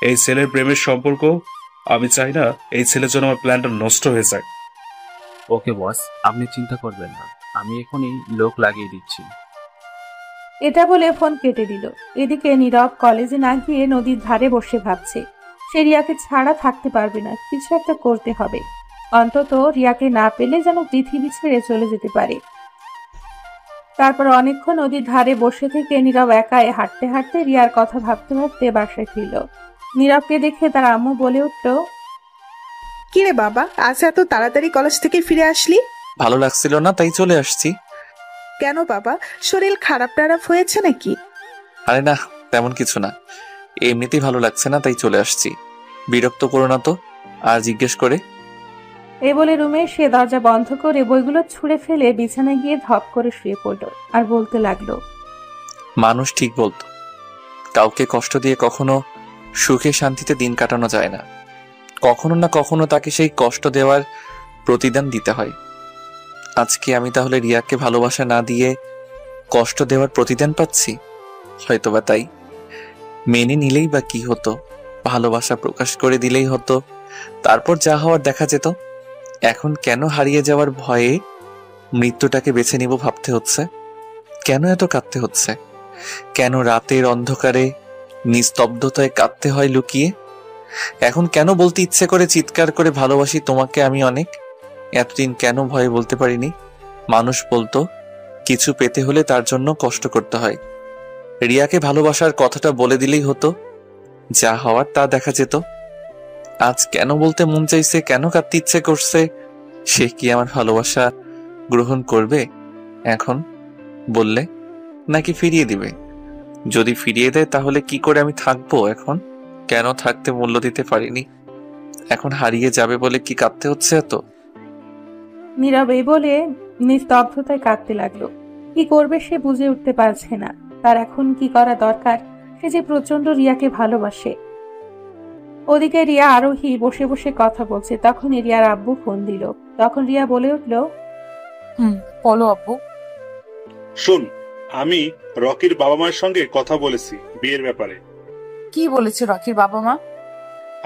এই ছেলের প্রেমের সম্পর্ক, আমি চাই না এই ছেলের জন্য আমার প্ল্যানটা নষ্ট হয়ে যায়। ওকে বস, আপনি চিন্তা করবেন না, আমি এখনই লোক লাগিয়ে দিচ্ছি। এটা বলে ফোন কেটে দিল। এদিকে নীরব কলেজে না গিয়ে নদীর ধারে বসে ভাবছে সে রিয়াকে ছাড়া থাকতে পারবে না, কিছু একটা করতে হবে। অন্তত রিয়াকে না পেলে যেন পৃথিবী ছেড়ে চলে যেতে পারে। তারপর অনেকক্ষণ নদীর ধারে বসে থেকে নীরব একাই হাঁটতে হাঁটতে রিয়ার কথা ভাবতে ভাবতে বাসায় ফিরল। নীরবকে দেখে তার আম্মু বলে উঠল, কিরে বাবা, আজ এত তাড়াতাড়ি কলেজ থেকে ফিরে আসলি? ভালো লাগছিল না তাই চলে আসছি। কেন বাবা, শরীর খারাপ টারাপ হয়েছে নাকি? আরে না, তেমন কিছু না, এমনিতেই ভালো লাগছে না তাই চলে আসছি। বিরক্ত করো না তো আর জিজ্ঞেস করে। এই বলে রুমে সে দরজা বন্ধ করে বইগুলো ছুঁড়ে ফেলে বিছানায় গিয়ে ধপ করে শুয়ে পড়ল আর বলতে লাগলো, মানুষ ঠিক বলতো, কাউকে কষ্ট দিয়ে কখনো সুখে শান্তিতে দিন কাটানো যায় না। কখনো না কখনো তাকে সেই কষ্ট দেওয়ার প্রতিদান দিতে হয়। আজকে আমি তাহলে রিয়াকে ভালোবাসা না দিয়ে কষ্ট দেওয়ার প্রতিদান পাচ্ছি, হয়তোবা তাই। মেনে নিলেই বা কি হতো, ভালোবাসা প্রকাশ করে দিলেই হতো, তারপর যা হওয়ার দেখা যেত। এখন কেন হারিয়ে যাওয়ার ভয়ে মৃত্যুটাকে বেছে নিব ভাবতে হচ্ছে? কেন এত কাঁদতে হচ্ছে? কেন রাতের অন্ধকারে নিস্তব্ধতায় কাঁদতে হয় লুকিয়ে? এখন কেন বলতে ইচ্ছে করে চিৎকার করে ভালোবাসি তোমাকে আমি অনেক? এতদিন কেন ভয়ে বলতে পারিনি? মানুষ বলতো কিছু পেতে হলে তার জন্য কষ্ট করতে হয়। রিয়াকে ভালোবাসার কথাটা বলে দিলেই হতো, যা হওয়ার তা দেখা যেত। আজ কেন বলতে মন চাইছে, কেন কাঁদতে ইচ্ছে করছে? সে কি আমার ভালোবাসা গ্রহণ করবে এখন বললে, নাকি ফিরিয়ে দিবে? যদি ফিরিয়ে দেয় তাহলে কি করে আমি থাকবো? এখন কেন থাকতে মূল্য দিতে পারিনি? এখন হারিয়ে যাবে বলে কি কাঁদতে হচ্ছে এত? নীরব এই বলে নিস্তব্ধতায় কাঁদতে লাগলো। কি করবে সে বুঝে উঠতে পারছে না। তার এখন কি করা দরকার? সে যে প্রচন্ড রিয়াকে ভালোবাসে। ওদিকে রিয়া আরোহী বসে বসে কথা বলছে, তখন রিয়ার আব্বু ফোন দিল। তখন রিয়া বলে উঠল, বলো আব্বু। শোন, আমি রকির বাবা মায়ের সঙ্গে কথা বলেছি বিয়ের ব্যাপারে। কি বলেছে রকির বাবা মা?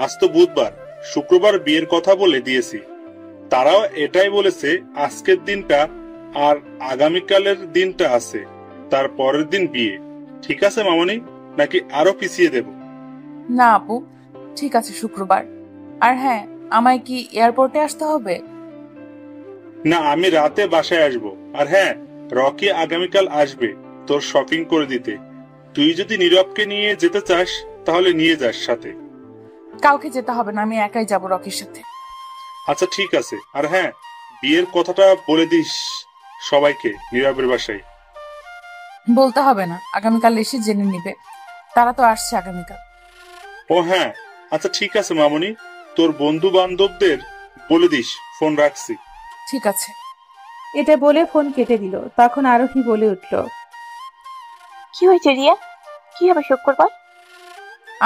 আজ তো বুধবার, শুক্রবার বিয়ের কথা বলে দিয়েছি। তারাও এটাই বলেছে, আজকের দিনটা আর আগামীকালের দিনটা আছে, তার পরের দিন বিয়ে। ঠিক আছে মামনি, নাকি আরো পিছিয়ে দেব? না আব্বু, ঠিক আছে শুক্রবার। আর হ্যাঁ, আমায় কি এয়ারপোর্টে আসতে হবে? না, আমি রাতে বাসায় আসবো। আর হ্যাঁ, রকি আগামীকাল আসবে তোর শপিং করে দিতে। তুই যদি নীরবকে নিয়ে যেতে চাস তাহলে নিয়ে যাস সাথে। কাউকে যেতে হবে না, আমি একাই যাব রকির সাথে। আচ্ছা ঠিক আছে। আর হ্যাঁ, বিয়ের কথাটা বলে দিস সবাইকে নীরবের বাসায়। বলতে হবে না, আগামীকাল এসে জেনে নিবে। তারা তো আসছে আগামীকাল। ও হ্যাঁ, আচ্ছা ঠিক আছে মামনি, তোর বন্ধু বান্ধবদের বলে দিস। ফোন রাখছি। ঠিক আছে। এটা বলে ফোন কেটে দিল। তখন আরোহী বলে উঠল, কি হয়েছে রিয়া? কি হবে শুক্রবার?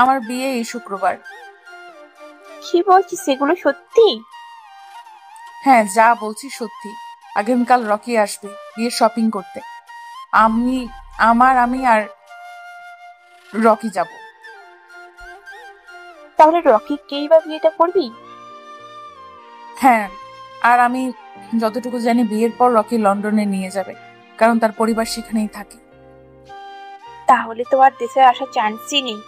আমার বিয়ে এই শুক্রবার। কি বলছিস, সেগুলো সত্যি? হ্যাঁ, যা বলছি সত্যি। আগামীকাল রকি আসবে বিয়ের শপিং করতে। আমি আর রকি যাব। তাহলে রকিকেই বা বিয়েটা করবি? হ্যাঁ, আর আমি যতটুকু জানি বিয়ের পর রকি লন্ডনে নিয়ে যাবে, কারণ তার পরিবার সেখানেই থাকে। তাহলে তো আর দেশে আসার চান্সই নেই।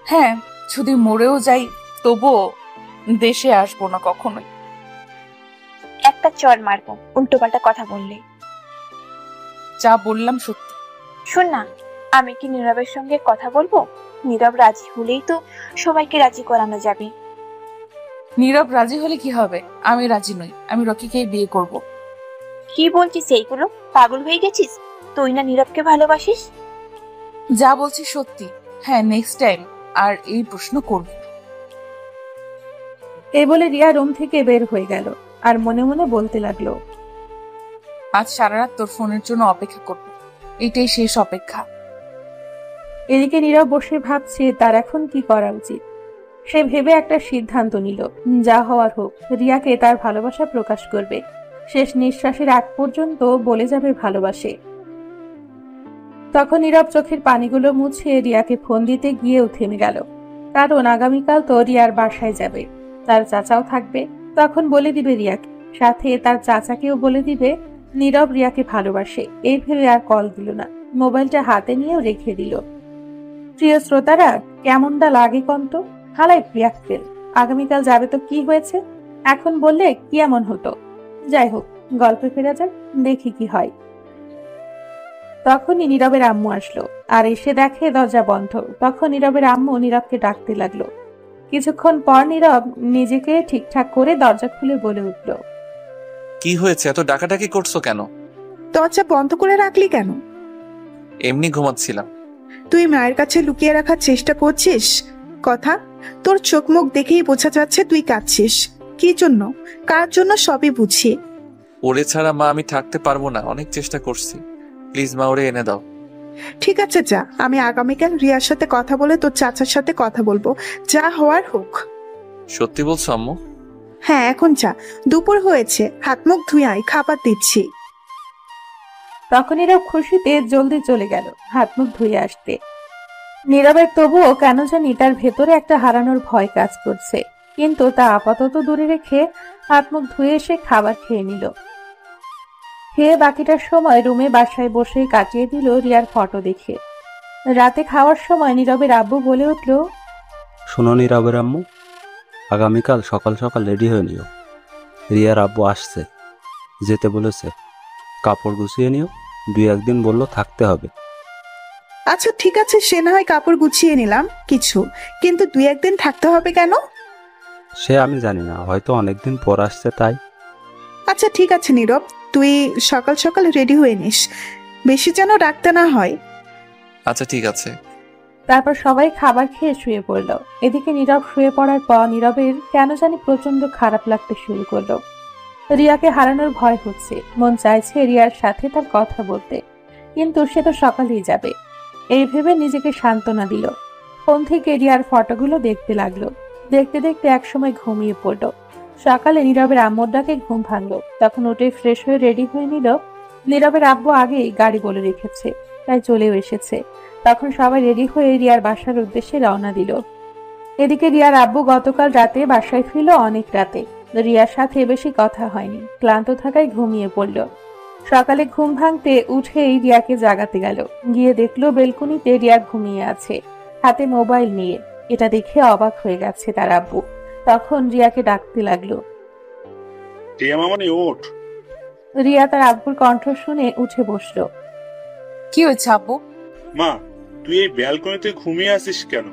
হ্যাঁ, যদি মরেও যাই তবুও দেশে আসবো না কখনোই। একটা চড় মারবো উল্টোপাল্টা কথা বললে। যা বললাম সত্যি। শোন না, আমি কি নীরবের সঙ্গে কথা বলবো? নীরব রাজি হলেই তো সবাইকে রাজি করানো যাবে। নীরব রাজি হলে কি হবে? আমি রাজি নই, আমি রকিকেই বিয়ে করব। কি বলছিস এইগুলো? পাগল হয়ে গেছিস? তুই না নীরবকে ভালোবাসিস? যা বলছি সত্যি। হ্যাঁ, নেক্সট টাইম আর এই প্রশ্ন করবি না। এই বলে রিয়া রুম থেকে বের হয়ে গেল আর মনে মনে বলতে লাগলো, আজ সারা রাত তোর ফোনের জন্য অপেক্ষা করব, এটাই শেষ অপেক্ষা। এদিকে নীরব বসে ভাবছে তার এখন কি করা উচিত। সে ভেবে একটা সিদ্ধান্ত নিল, যা হওয়ার হোক রিয়াকে তার ভালোবাসা প্রকাশ করবে। শেষ নিঃশ্বাসের আগ পর্যন্ত বলে যাবে ভালোবাসে। তখন নীরব চোখের পানিগুলো মুছে রিয়াকে ফোন দিতে গিয়েও থেমে গেল। কারণ আগামীকাল তো রিয়ার বাসায় যাবে, তার চাচাও থাকবে। তখন বলে দিবে রিয়াকে, সাথে তার চাচাকেও বলে দিবে নীরব রিয়াকে ভালোবাসে। এই ভেবে আর কল দিল না, মোবাইলটা হাতে নিয়েও রেখে দিল। প্রিয় শ্রোতারা, কেমনটা লাগে কন্ত? হালাই প্রিয়া ফেল। আগামীকাল যাবে তো কি হয়েছে, এখন বললে কি এমন হতো? যাই হোক, গল্পে ফেরা যাক, দেখি কি হয়। তখনই নীরবের আম্মু আসলো, আর এসে দেখে দরজা বন্ধ। তখন নীরবের আম্মু নীরবকে ডাকতে লাগলো। কিছুক্ষণ পর নীরব নিজেকে ঠিকঠাক করে দরজা খুলে বলে উঠল, কি হয়েছে, এত ডাকাডাকি করছো কেন? দরজা বন্ধ করে রাখলি কেন? এমনি ঘুমাচ্ছিলাম। তুই মায়ের কাছে লুকিয়ে রাখার চেষ্টা করছিস কথা? তোর চোখ মুখ দেখেই বোঝা যাচ্ছে তুই কাঁদছিস। কি জন্য, কার জন্য সবই বুঝি। ওরে ছাড়া মা আমি থাকতে পারবো না, অনেক চেষ্টা করছি। প্লিজ মা, ওরে এনে দাও। ঠিক আছে যা, আমি আগামীকাল রিয়ার সাথে কথা বলে তোর চাচার সাথে কথা বলবো, যা হওয়ার হোক। সত্যি বলছো আম্মু? হ্যাঁ, এখন যা, দুপুর হয়েছে, হাত মুখ ধুয়ে আয়, খাবার দিচ্ছি। তখন নীরব খুশিতে জলদি চলে গেল হাত মুখ ধুয়ে আসতে। নীরবের তবুও কেন জানি তার ভেতরে একটা হারানোর ভয় কাজ করছে, কিন্তু তা আপাতত দূরে রেখে হাত মুখ ধুয়ে এসে খাবার খেয়ে নিল। খেয়ে বাকিটার সময় রুমে বাসায় বসে কাটিয়ে দিল রিয়ার ফটো দেখে। রাতে খাওয়ার সময় নীরবের আব্বু বলে উঠল, শোনো নীরবের আম্মু, আগামীকাল সকাল সকাল রেডি হয়ে নিও। রিয়ার আব্বু আসছে, যেতে বলেছে। কাপড় গুছিয়ে নিও, 2-1 দিন বললো থাকতে হবে। আচ্ছা ঠিক আছে, সে না হয় কাপড় গুছিয়ে নিলাম কিছু, কিন্তু 2-1 দিন থাকতে হবে কেন? সে আমি জানি না, হয়তো অনেকদিন পর আসছে তাই। আচ্ছা ঠিক আছে নীরব, তুই সকাল সকাল রেডি হয়ে নিস, বেশি যেন রাখতে না হয়। আচ্ছা ঠিক আছে। তারপর সবাই খাবার খেয়ে শুয়ে পড়ল। এদিকে নীরব শুয়ে পড়ার পর নীরবের কেন জানি প্রচন্ড খারাপ লাগতে শুরু করলো। রিয়াকে হারানোর ভয় হচ্ছে, মন চাইছে রিয়ার সাথে তার কথা বলতে, কিন্তু সে তো সকালেই যাবে। এই ভেবে নিজেকে সান্ত্বনা দিল। ফোন থেকে রিয়ার ফটোগুলো দেখতে লাগলো। দেখতে দেখতে একসময় ঘুমিয়ে পড়ল। সকালে নীরবের আম্মুর ডাকে ঘুম ভাঙলো। তখন উঠে ফ্রেশ হয়ে রেডি হয়ে নিল। নীরবের আব্বু আগেই গাড়ি বলে রেখেছে, তাই চলেও এসেছে। তখন সবাই রেডি হয়ে রিয়ার বাসার উদ্দেশ্যে রওনা দিল। এদিকে রিয়ার আব্বু গতকাল রাতে বাসায় ফিরল অনেক রাতে। রিয়ার সাথে বেশি কথা হয়নি, ক্লান্ত থাকায় ঘুমিয়ে পড়ল। সকালে ঘুম ভাঙতে উঠেই রিয়াকে জাগাতে গেল। গিয়ে দেখলো বেলকনিতে রিয়া ঘুমিয়ে আছে, হাতে মোবাইল নিয়ে। এটা দেখে অবাক হয়ে গেছে তার আব্বু। তখন রিয়াকে ডাকতে লাগলো, টিয়া মামানি ওঠ। রিয়া তার আব্বুর কণ্ঠ শুনে উঠে বসলো। কি হয়েছে আব্বু? মা, তুই এই ব্যালকনিতে ঘুমিয়ে আছিস কেন?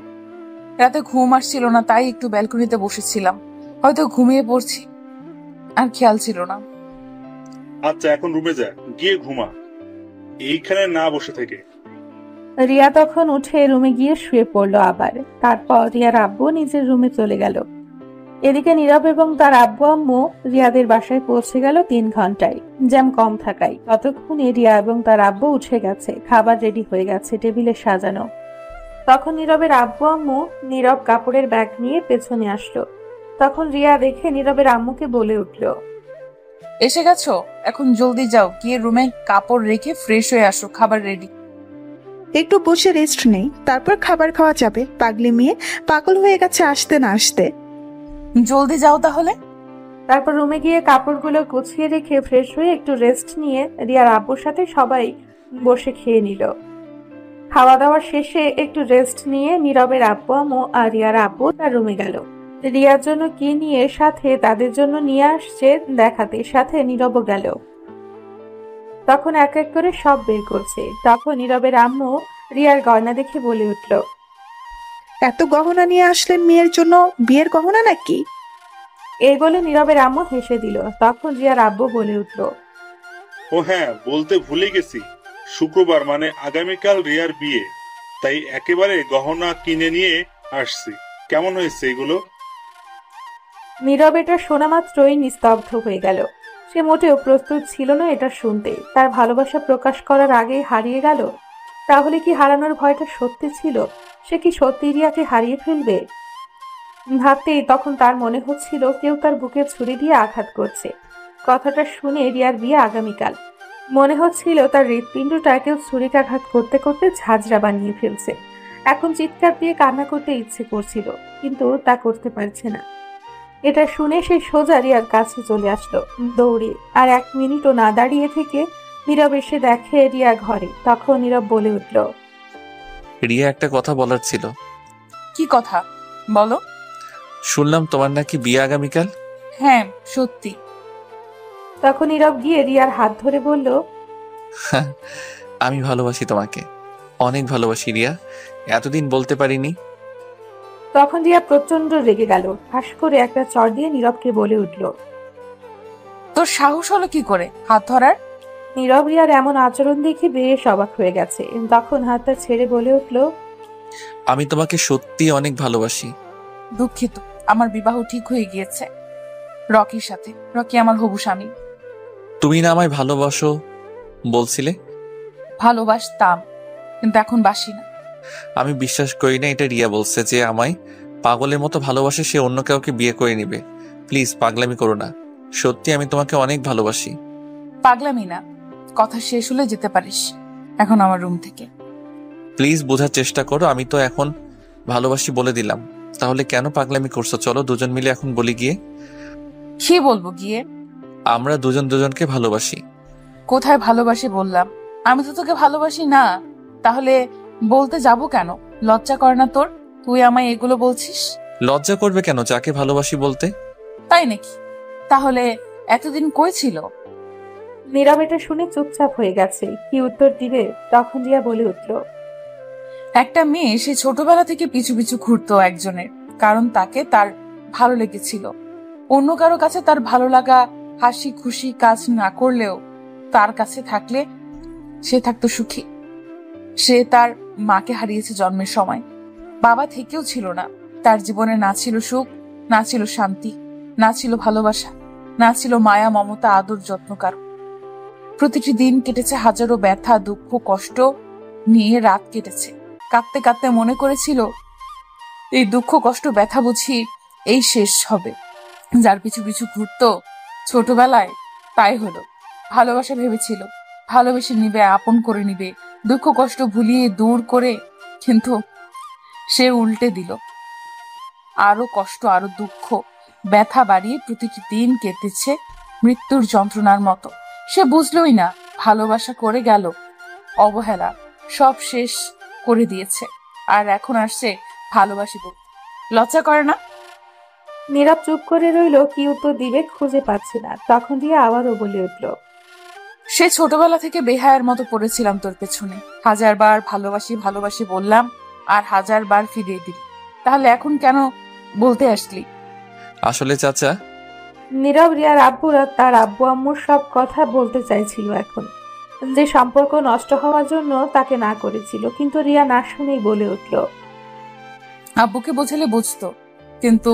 রাতে ঘুম আসছিল না, তাই একটু ব্যালকনিতে বসেছিলাম। হয়তো ঘুমিয়ে পড়ছি, আর খেয়াল ছিল না। আচ্ছা এখন রুমে যা, গিয়ে ঘুমা, এইখানে না বসে থেকে। রিয়া তখন উঠে রুমে গিয়ে শুয়ে পড়লো আবার। তারপর রিয়ার আব্বু নিজের রুমে চলে গেল। এদিকে নীরব এবং তার আব্বু আম্মু রিয়াদের বাসায় পৌঁছে গেল 3 ঘন্টায়, জ্যাম কম থাকায়। ততক্ষণে রিয়া এবং তার আব্বু উঠে গেছে, খাবার রেডি হয়ে গেছে, টেবিলে সাজানো। তখন নীরবের আব্বু আম্মু নীরব কাপড়ের ব্যাগ নিয়ে পেছনে আসলো। তখন রিয়া দেখে নীরবের আম্মুকে বলে উঠল, এসে গেছো? এখন জলদি যাও, গিয়ে রুমে কাপড় রেখে ফ্রেশ হয়ে আসো, খাবার রেডি। একটু বসে রেস্ট নেই, তারপর খাবার খাওয়া যাবে। পাগলি মেয়ে, পাগল হয়ে গেছে আসতে না আসতে। জলদি যাও তাহলে। তারপর রুমে গিয়ে কাপড়গুলো গুছিয়ে রেখে ফ্রেশ হয়ে একটু রেস্ট নিয়ে রিয়ার আব্বুর সাথে সবাই বসে খেয়ে নিল। খাওয়া দাওয়া শেষে একটু রেস্ট নিয়ে নীরবের আব্বু আম্মু আর রিয়ার আব্বু তার রুমে গেল। রিয়ার জন্য কি নিয়ে সাথে তাদের জন্য নিয়ে আসছে দেখাতে, সাথে নীরবও গেল। তখন এক এক করে সব বের করছে। তখন নীরবের আম্মু রিয়ার গয়না দেখে বলে উঠল, এত গহনা নিয়ে আসলেন মেয়ের জন্য, বিয়ের গহনা নাকি? এই বলে নীরবের আম্মু হেসে দিল। তখন রিয়ার আব্বু বলে উঠল, ও হ্যাঁ, বলতে ভুলে গেছি, শুক্রবার মানে আগামীকাল রিয়ার বিয়ে, তাই একেবারে গহনা কিনে নিয়ে আসছি। কেমন হয়েছে এগুলো? নীরব এটা শোনা মাত্রই নিস্তব্ধ হয়ে গেল। সে মোটেও প্রস্তুত ছিল না এটা শুনতে। তার ভালোবাসা প্রকাশ করার আগেই হারিয়ে গেল। তাহলে কি হারানোর ভয়টা সত্যি ছিল? সে কি সত্যি রিয়াকে হারিয়ে ফেলবে? ভাবতেই তখন তার মনে হচ্ছিল কেউ তার বুকে ছুরি দিয়ে আঘাত করছে। কথাটা শুনে রিয়ার বিয়ে আগামীকাল। মনে হচ্ছিল তার হৃৎপিণ্ডটা কেউ ছুরিকাঘাত করতে করতে ঝাঁঝরা বানিয়ে ফেলছে। এখন চিৎকার দিয়ে কান্না করতে ইচ্ছে করছিল, কিন্তু তা করতে পারছে না। এটা শুনে সে সোজা রিয়ার কাছে চলে আসলো দৌড়ে, আর 1 মিনিটও না দাঁড়িয়ে থেকে নীরব এসে দেখে রিয়া ঘরে। তখন নীরব বলে উঠল, রিয়া, একটা কথা বলার ছিল। কি কথা বলো? শুনলাম তোমার নাকি বিয়ে আগামীকাল। হ্যাঁ, সত্যি। তখন নীরব গিয়ে রিয়ার হাত ধরে বলল, আমি ভালোবাসি তোমাকে, অনেক ভালোবাসি রিয়া, এতদিন বলতে পারিনি। তখন রিয়া প্রচন্ড রেগে গেল। ঠাস করে একটা চড় দিয়ে নীরবকে বলে উঠল, তোর সাহস হলো কি করে হাত ধরার? নীরব রিয়ার এমন আচরণ দেখে বেশ অবাক হয়ে গেছে। তখন হাতটা ছেড়ে বলে উঠল, আমি তোমাকে সত্যি অনেক ভালোবাসি। দুঃখিত, আমার বিবাহ ঠিক হয়ে গিয়েছে রকির সাথে। রকি আমার হবু স্বামী। তুমি না আমায় ভালোবাসো বলছিলে? ভালোবাসতাম, কিন্তু এখন বাসি না। আমি বিশ্বাস করি না এটা রিয়া বলছে যে আমায় পাগলের মতো ভালোবাসে, সে অন্য কাউকে বিয়ে করে নিবে। প্লিজ পাগলামি করো না, সত্যি আমি তোমাকে অনেক ভালোবাসি। পাগলামি না, কথা শেষ হলে যেতে পারিস এখন আমার রুম থেকে। প্লিজ বোঝার চেষ্টা করো, আমি তো এখন ভালোবাসি বলে দিলাম, তাহলে কেন পাগলামি করছো? চলো দুজন মিলে এখন বলি গিয়ে। কি বলবো গিয়ে? আমরা দুজন দুজনকে ভালোবাসি। কোথায় ভালোবাসি বললাম? আমি তো তোকে ভালোবাসি না, তাহলে বলতে যাব কেন? লজ্জা করে না তোর? তুই আমায় এগুলো বলছিস? লজ্জা করবে কেন যাকে ভালোবাসি বলতে? তাই নাকি? তাহলে এতদিন কই ছিল? নীরব এটা শুনে চুপচাপ হয়ে গেছে। কি উত্তর দিবে? তখন রিয়া বলে উঠল, একটা মেয়ে সে ছোটবেলা থেকে পিছু পিছু ঘুরতো একজনের, কারণ তাকে তার ভালো লেগেছিল। অন্য কারো কাছে তার ভালো লাগা হাসি খুশি কাজ না করলেও তার কাছে থাকলে সে থাকতো সুখী। সে তার মাকে হারিয়েছে জন্মের সময়, বাবা থেকেও ছিল না তার জীবনে। না ছিল সুখ, না ছিল শান্তি, না ছিল ভালোবাসা, না ছিল মায়া মমতা আদর যত্ন কারো। প্রতিটি দিন কেটেছে হাজারো ব্যথা দুঃখ কষ্ট নিয়ে। রাত কেটেছে কাঁদতে কাঁদতে, মনে করেছিল এই দুঃখ কষ্ট ব্যথা বুঝি এই শেষ হবে। যার পিছু পিছু ঘুরতো ছোটবেলায় তাই হলো। ভালোবাসা ভেবেছিল ভালোবেসে নিবে, আপন করে নিবে, দুঃখ কষ্ট ভুলিয়ে দূর করে, কিন্তু সে উল্টে দিল। আরো কষ্ট, আরো দুঃখ ব্যথা বাড়িয়ে প্রতিটি দিন কেটেছে মৃত্যুর যন্ত্রণার মতো। সে বুঝলই না ভালোবাসা করে গেল অবহেলা, সব শেষ করে দিয়েছে। আর এখন আসছে ভালোবাসি বলতে। লজ্জা করে না? নীরব চুপ করে রইল। কি উত্তর দিবে খুঁজে পাচ্ছে না। তখন রিয়া আবারও বলে উঠল, সে ছোটবেলা থেকে বেহায়ের মতো পড়েছিলাম তোর পেছনে। 1000 বার ভালোবাসি ভালোবাসি বললাম, আর 1000 বার ফিরিয়ে দিলি। তাহলে এখন কেন বলতে আসলি? আসলে চাচা, নীরব রিয়ার আব্বুরা তার আব্বু আম্মুর সব কথা বলতে চাইছিল এখন, যে সম্পর্ক নষ্ট হওয়ার জন্য তাকে না করেছিল, কিন্তু রিয়া না শুনেই বলে উঠল, আব্বুকে বোঝালে বুঝতো, কিন্তু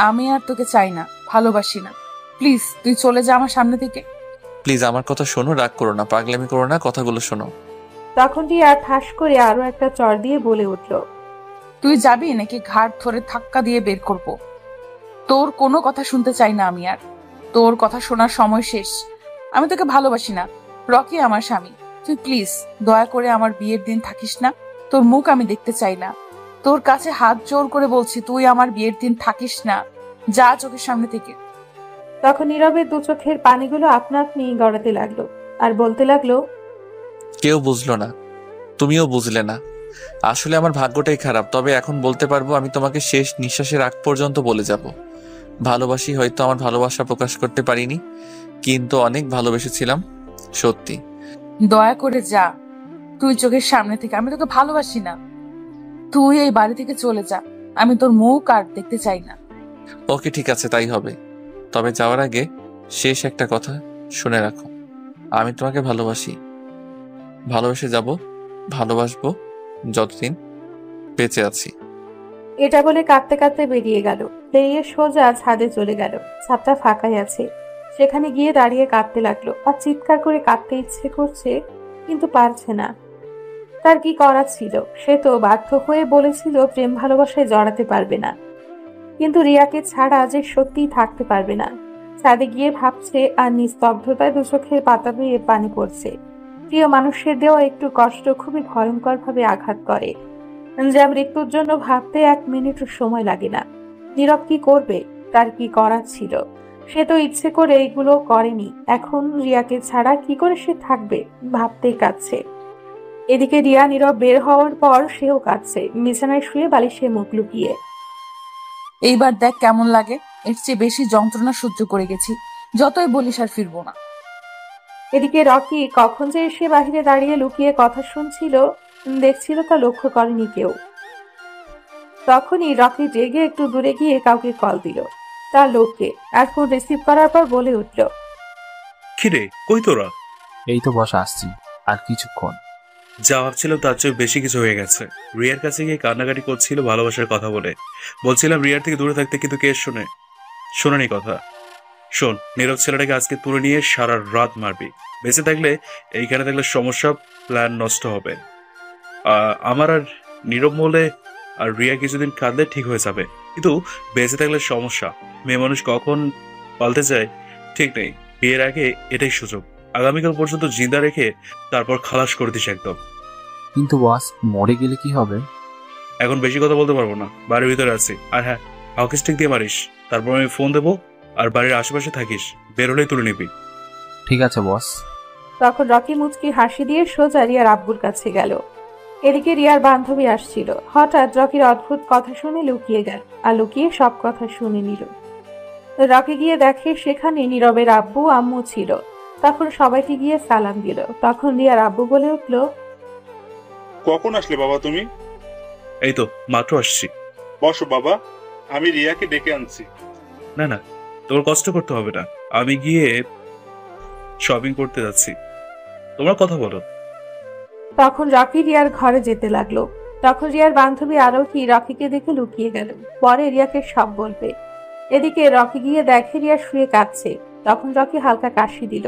আমি আর তোকে চাই না, ভালোবাসি না। প্লিজ তুই চলে যা আমার সামনে থেকে। প্লিজ আমার কথা শোনো, রাগ করো না, পাগলামি করো না, কথাগুলো শোনো। তখন রিয়া ঠাস করে আরো একটা চড় দিয়ে বলে উঠল, তুই যাবি নাকি ঘাট ধরে ধাক্কা দিয়ে বের করব? তোর কোনো কথা শুনতে চাই না আমি আর। তোর কথা শোনার সময় শেষ। আমি তোকে ভালোবাসি না, রকি আমার স্বামী। তুই প্লিজ দয়া করে আমার বিয়ের দিন থাকিস না। তোর মুখ আমি দেখতে চাই না। তোর কাছে হাত জোর করে বলছি, তুই আমার বিয়ের দিন থাকিস না, যা চোখের সামনে থেকে। তখন নীরবের 2 চোখের পানিগুলো আপনা আপনি গড়াতে লাগলো, আর বলতে লাগলো, কেউ বুঝলো না, তুমিও বুঝলে না। আসলে আমার ভাগ্যটাই খারাপ, তবে এখন বলতে পারবো আমি তোমাকে শেষ নিঃশ্বাসের আগ পর্যন্ত বলে যাব ভালোবাসি। হয়তো আমার ভালোবাসা প্রকাশ করতে পারিনি, কিন্তু অনেক ভালোবেসেছিলাম সত্যি। দয়া করে যা তুই চোখের সামনে থেকে। আমি তোকে ভালোবাসি না। তুই এই বাড়ি থেকে চলে যা। আমি তোর মুখ আর দেখতে চাই না। ওকে ঠিক আছে, তাই হবে। তবে যাওয়ার আগে শেষ একটা কথা শুনে রাখো, আমি তোমাকে ভালোবাসি, ভালোবেসে যাব, ভালোবাসবো যতদিন বেঁচে আছি। এটা বলে কাঁদতে কাঁদতে বেরিয়ে গেল। বেরিয়ে সোজা ছাদে চলে গেল। ছাদটা ফাঁকাই আছে। সেখানে গিয়ে দাঁড়িয়ে কাঁদতে লাগলো, আর চিৎকার করে কাঁদতে ইচ্ছে করছে, কিন্তু পারছে না। তার কি করার ছিল? সে তো বাধ্য হয়ে বলেছিল প্রেম ভালোবাসায় জড়াতে পারবে না, কিন্তু রিয়াকে ছাড়া যে সত্যিই থাকতে পারবে না। ছাদে গিয়ে ভাবছে, আর নিস্তব্ধতায় 2 চোখের পাতা বেয়ে পানি পড়ছে। প্রিয় মানুষের দেওয়া একটু কষ্ট খুবই ভয়ঙ্কর ভাবে আঘাত করে। যা মৃত্যুর জন্য ভাবতে 1 মিনিটও সময় লাগে না। নীরব কি করবে? তার কি করার ছিল? সে তো ইচ্ছে করে এগুলো করেনি। এখন রিয়াকে ছাড়া কি করে সে থাকবে ভাবতেই কাঁদছে। এদিকে রিয়া নীরব বের হওয়ার পর সেও কাঁদছে, বিছানায় শুয়ে বালিশে মুখ লুকিয়ে। এইবার দেখ কেমন লাগে। এর চেয়ে বেশি যন্ত্রণা সহ্য করে গেছি, যতই বলিস আর ফিরবো না। এদিকে রকি কখন যে এসে বাহিরে দাঁড়িয়ে লুকিয়ে কথা শুনছিল, দেখছিল তা লক্ষ্য করেনি কেউ। তখনই রকি রেগে একটু দূরে গিয়ে কাউকে কল দিল, তার লোককে। আর ফোন রিসিভ করার পর বলে উঠল, কিরে, কই তোরা? এই তো বসা, আসছি আর কিছুক্ষণ। যা ভাবছিলাম তার চেয়ে বেশি কিছু হয়ে গেছে। রিয়ার কাছে গিয়ে কান্নাকাটি করছিল ভালোবাসার কথা বলে। বলছিলাম রিয়ার থেকে দূরে থাকতে, কিন্তু কে শোনেনি কথা। শোন, নীরব ছেলেটাকে আজকে তুলে নিয়ে সারা রাত মারবি। বেঁচে থাকলে, এইখানে থাকলে সমস্যা, প্ল্যান নষ্ট হবে। আমার আর নীরব মলে আর রিয়া কিছুদিন কাঁদলে ঠিক হয়ে যাবে, কিন্তু বেঁচে থাকলে সমস্যা। মেয়ে মানুষ কখন পাল্টে যায় ঠিক নেই। বিয়ের আগে এটাই সুযোগ। আগামীকাল পর্যন্ত জিন্দা রেখে তারপর খালাস করে দিস একদম। কিন্তু বস, মরে গেলে কি হবে? এখন বেশি কথা বলতে পারবো না, বাড়ির ভিতরে আছি। আর হ্যাঁ, হকি স্টিক দিয়ে মারিস। তারপর আমি ফোন দেবো, আর বাড়ির আশেপাশে থাকিস। বের হলেই তুলে নিবি। ঠিক আছে বস। তখন রকি মুচকি হাসি দিয়ে সোজা রিয়ার আব্বুর কাছে গেল। এদিকে রিয়ার বান্ধবী আসছিল। হঠাৎ রকির অদ্ভুত কথা শুনে লুকিয়ে গেল, আর লুকিয়ে সব কথা শুনে নিল। রকি গিয়ে দেখে সেখানে নীরবের আব্বু আম্মু ছিল। তখন সবাইকে গিয়ে সালাম দিল। তখন রিয়ার আব্বু বলে উঠল, কখন আসলে বাবা তুমি? এই তো মাত্র আসছি। বসো বাবা, আমি রিয়াকে ডেকে আনছি। না না, তোমার কষ্ট করতে হবে না, আমি গিয়ে শপিং করতে যাচ্ছি। তোমার কথা বলো। তখন রকি রিয়ার ঘরে যেতে লাগলো। তখন রিয়ার বান্ধবী আরোহী রকিকে দেখে লুকিয়ে গেল, পরে রিয়াকে সব বলবে। এদিকে রকি গিয়ে দেখে রিয়া শুয়ে কাঁদছে। তখন রকি হালকা কাশি দিল।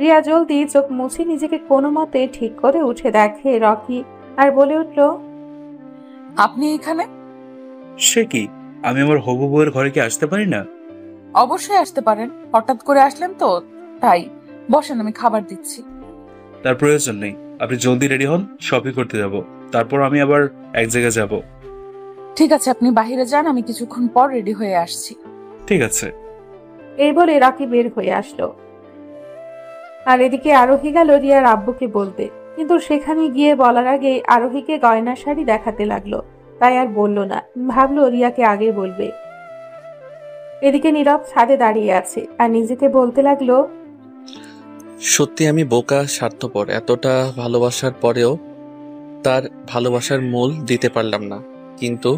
রিয়া জলদি চোখ মুছে নিজেকে কোনো মতে ঠিক করে উঠে দেখে রকি, আর বলে উঠল, আপনি এখানে? সে কি, আমি আমার হবু বউয়ের ঘরে কি আসতে পারি না? অবশ্যই আসতে পারেন, হঠাৎ করে আসলেন তো তাই। বসেন, আমি খাবার দিচ্ছি। তার প্রয়োজন নেই, আপনি জলদি রেডি হন, শপিং করতে যাব। তারপর আমি আবার এক জায়গায় যাব। ঠিক আছে, আপনি বাইরে যান, আমি কিছুক্ষণ পর রেডি হয়ে আসছি। ঠিক আছে। এই বলে রকি বের হয়ে আসলো। আর এদিকে আরোহী গেল রিয়ার আব্বুকে বলতে, কিন্তু সেখানে গিয়ে বলার আগে আরোহীকে গয়না শাড়ি দেখাতে লাগলো। তাই আর বলল না, ভাবলো রিয়াকে আগে বলবে। এদিকে নীরব ছাদে দাঁড়িয়ে আছে আর নিজেকে বলতে লাগলো, সত্যি আমি বোকা, স্বার্থপর। এতটা ভালোবাসার পরেও তার ভালোবাসার মূল দিতে পারলাম না। কিন্তু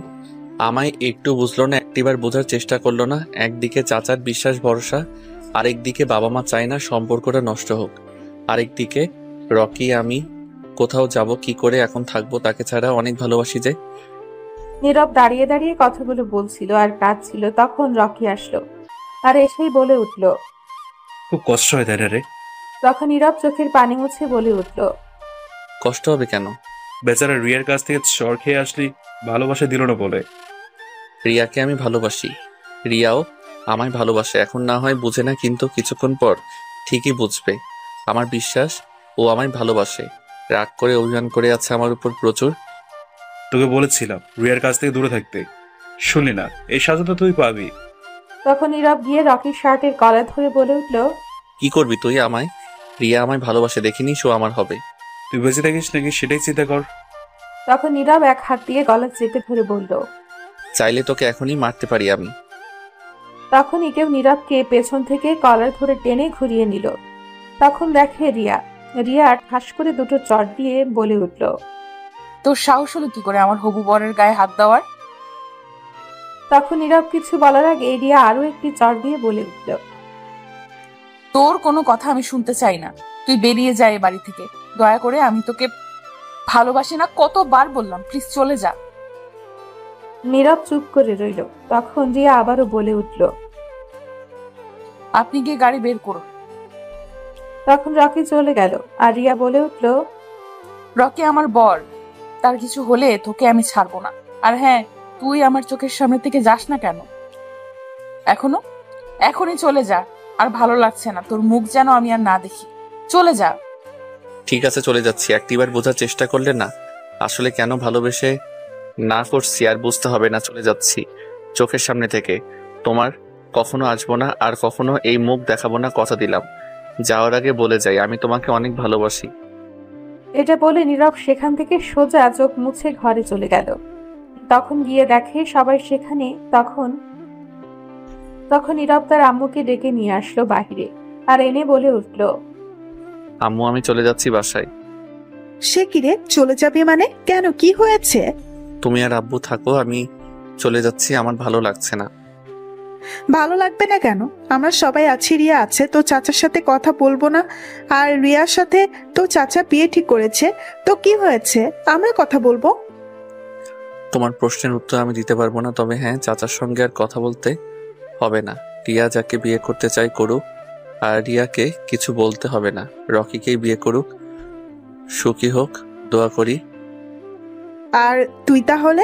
আমায় একটু বুঝলো না, একটিবার বোঝার চেষ্টা করলো না। একদিকে চাচার বিশ্বাস ভরসা, আরেকদিকে বাবা মা চায় না সম্পর্কটা নষ্ট হোক। আরেকদিকে রকি, আমি কোথাও যাব কি করে, এখন থাকবো তাকে ছাড়া, অনেক ভালোবাসি যে। নীরব দাঁড়িয়ে দাঁড়িয়ে কথাগুলো বলছিল আর কাঁদছিল। তখন রকি আসলো আর এসেই বলে উঠল। খুব কষ্ট হয়, তাই না রে? তখন নীরব চোখের পানি মুছে বলে উঠল, কষ্ট হবে কেন? বেচারা রিয়ার কাছ থেকে চর খেয়ে আসলি, ভালোবাসা দিল না বলে। রিয়াকে আমি ভালোবাসি, রিয়াও আমায় ভালোবাসে। এখন না হয় বুঝে না, কিন্তু কিছুক্ষণ পর ঠিকই বুঝবে। আমার বিশ্বাস ও আমায় ভালোবাসে। রাগ করে অভিমান করে আছে আমার উপর প্রচুর। তোকে বলেছিলাম রিয়ার কাছ থেকে দূরে থাকতে, শুনলি না। এই সাজা তো তুই পাবি। তখন নীরব গিয়ে রকির শার্টের কলার ধরে বলে উঠল, কি করবি তুই আমায়? রিয়া আমায় ভালোবাসে, দেখিনি সো আমার হবে। তুই বেঁচে থাকিস নাকি সেটাই চিন্তা কর। তখন নীরব এক হাত দিয়ে গলা চেপে ধরে বলল, চাইলে তোকে এখনই মারতে পারি আমি। তখনই কেউ নীরবকে পেছন থেকে কলার ধরে টেনে ঘুরিয়ে নিল। তখন দেখে রিয়া ঠাস করে দুটো চট দিয়ে বলে উঠল, তোর সাহস হলো কি করে আমার হবু বরের গায়ে হাত দেওয়ার? তখন নীরব কিছু বলার আগে রিয়া আরো একটি চট দিয়ে বলে উঠল, তোর কোনো কথা আমি শুনতে চাই না, তুই বেরিয়ে যা এ বাড়ি থেকে। দয়া করে, আমি তোকে ভালোবাসি না, কতবার বললাম, প্লিজ চলে যা। নীরব চুপ করে রইল। তখন রিয়া আবারও বলে উঠল, আপনি গিয়ে গাড়ি বের করুন। তখন রকি চলে গেল আর রিয়া বলে উঠল, রকি আমার বর, তার কিছু হলে তোকে আমি ছাড়বো না। আর হ্যাঁ, তুই আমার চোখের সামনে থেকে যাস না কেন? এখনই চলে যা। আর ভালো লাগছে না, তোর মুখ যেন আমি আর না দেখি। চলে যা। ঠিক আছে, চলে যাচ্ছি। একটিবার বোঝার চেষ্টা করলে না আসলে কেন ভালোবেসে না করছি আর বুঝতে হবে না, চলে যাচ্ছি চোখের সামনে থেকে। তোমার কখনো আসবো না আর কখনো এই মুখ দেখাবো না, কথা দিলাম। যাওয়ার আগে বলে যাই, আমি তোমাকে অনেক ভালোবাসি। এটা বলে নীরব সেখান থেকে সোজা চোখ মুছে ঘরে চলে গেল। তখন গিয়ে দেখে সবাই সেখানে। তখন নীরব তার আম্মুকে ডেকে নিয়ে আসলো বাহিরে, আর এনে বলে উঠল, আম্মু, আমি চলে যাচ্ছি বাসায়। সে কিরে, চলে যাবি মানে? কেন, কি হয়েছে? তুমি আর আব্বু থাকো, আমি চলে যাচ্ছি, আমার ভালো লাগছে না। ভালো লাগবে না কেন? আমরা সবাই আছি, রিয়া আছে, তো চাচার সাথে কথা বলবো না? আর রিয়ার সাথে তো চাচা বিয়ে ঠিক করেছে, তো কি হয়েছে? আমরা কথা বলবো। তোমার প্রশ্নের উত্তর আমি দিতে পারবো না, তবে হ্যাঁ, চাচার সঙ্গে আর কথা বলতে হবে না। রিয়া যাকে বিয়ে করতে চাই করুক, আর রিয়াকে কিছু বলতে হবে না। রকিকেই বিয়ে করুক, সুখী হোক, দোয়া করি। আর তুই তাহলে?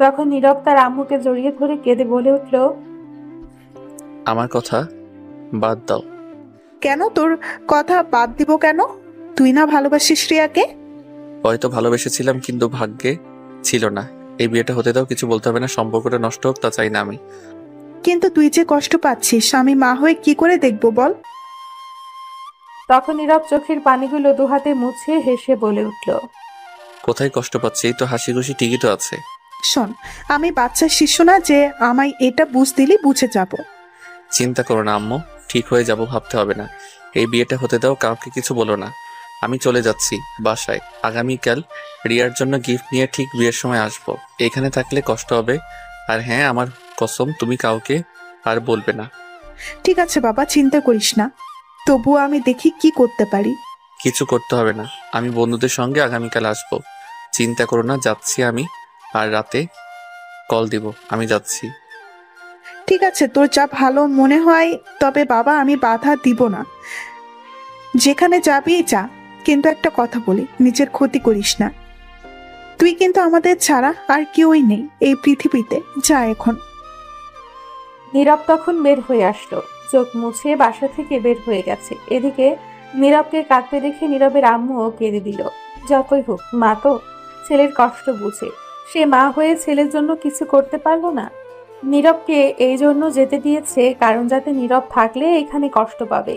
তখন নীরব তার আম্মুকে জড়িয়ে ধরে কেঁদে বলে উঠল, আমার কথা বাদ দাও। কেন তোর কথা বাদ দিব কেন? তুই না ভালোবাসিস রিয়াকে? হয়তো ভালোবেসেছিলাম, কিন্তু ভাগ্যে ছিল না। এই বিয়েটা হতে দাও, কিছু বলতে হবে না। সম্পর্কটা নষ্ট হোক তা চাই না আমি। কিন্তু তুই যে কষ্ট পাচ্ছিস, আমি মা হয়ে কি করে দেখবো বল? তখন নীরব চোখের পানিগুলো দুহাতে মুছে হেসে বলে উঠল, কোথায় কষ্ট পাচ্ছি? এই তো হাসি খুশি ঠিকই তো আছে। শোন, আমি বাচ্চা শিশু না যে আমায় এটা বুঝ দিলি বুঝে যাব। চিন্তা করো না আম্মু, ঠিক হয়ে যাব, ভাবতে হবে না। এই বিয়েটা হতে দাও, কাউকে কিছু বলো না। আমি চলে যাচ্ছি বাসায়। আগামীকাল রিয়ার জন্য গিফট নিয়ে ঠিক বিয়ের সময় আসবো। এখানে থাকলে কষ্ট হবে। আর হ্যাঁ, আমার কসম, তুমি কাউকে আর বলবে না। ঠিক আছে বাবা, চিন্তা করিস না, তবুও আমি দেখি কি করতে পারি। কিছু করতে হবে না, আমি বন্ধুদের সঙ্গে আগামীকাল আসবো। চিন্তা করো না, যাচ্ছি আমি। আর রাতে কল দিব, আমি যাচ্ছি। ঠিক আছে, তোর যা ভালো মনে হয়। তবে বাবা, আমি বাধা দিব না, যেখানে যাবি যা, কিন্তু একটা কথা বলি, নিজের ক্ষতি করিস না। তুই কিন্তু আমাদের ছাড়া আর কেউই নেই এই পৃথিবীতে। যা এখন। নীরব তখন বের হয়ে আসলো, চোখ মুছে বাসা থেকে বের হয়ে গেছে। এদিকে নীরবকে কাঁদতে দেখে নীরবের আম্মুও কেঁদে দিল। যতই হোক, মা তো ছেলের কষ্ট বুঝে। সে মা হয়ে ছেলের জন্য কিছু করতে পারলো না। নীরবকে এই জন্য যেতে দিয়েছে, কারণ যাতে নীরব থাকলে এখানে কষ্ট পাবে,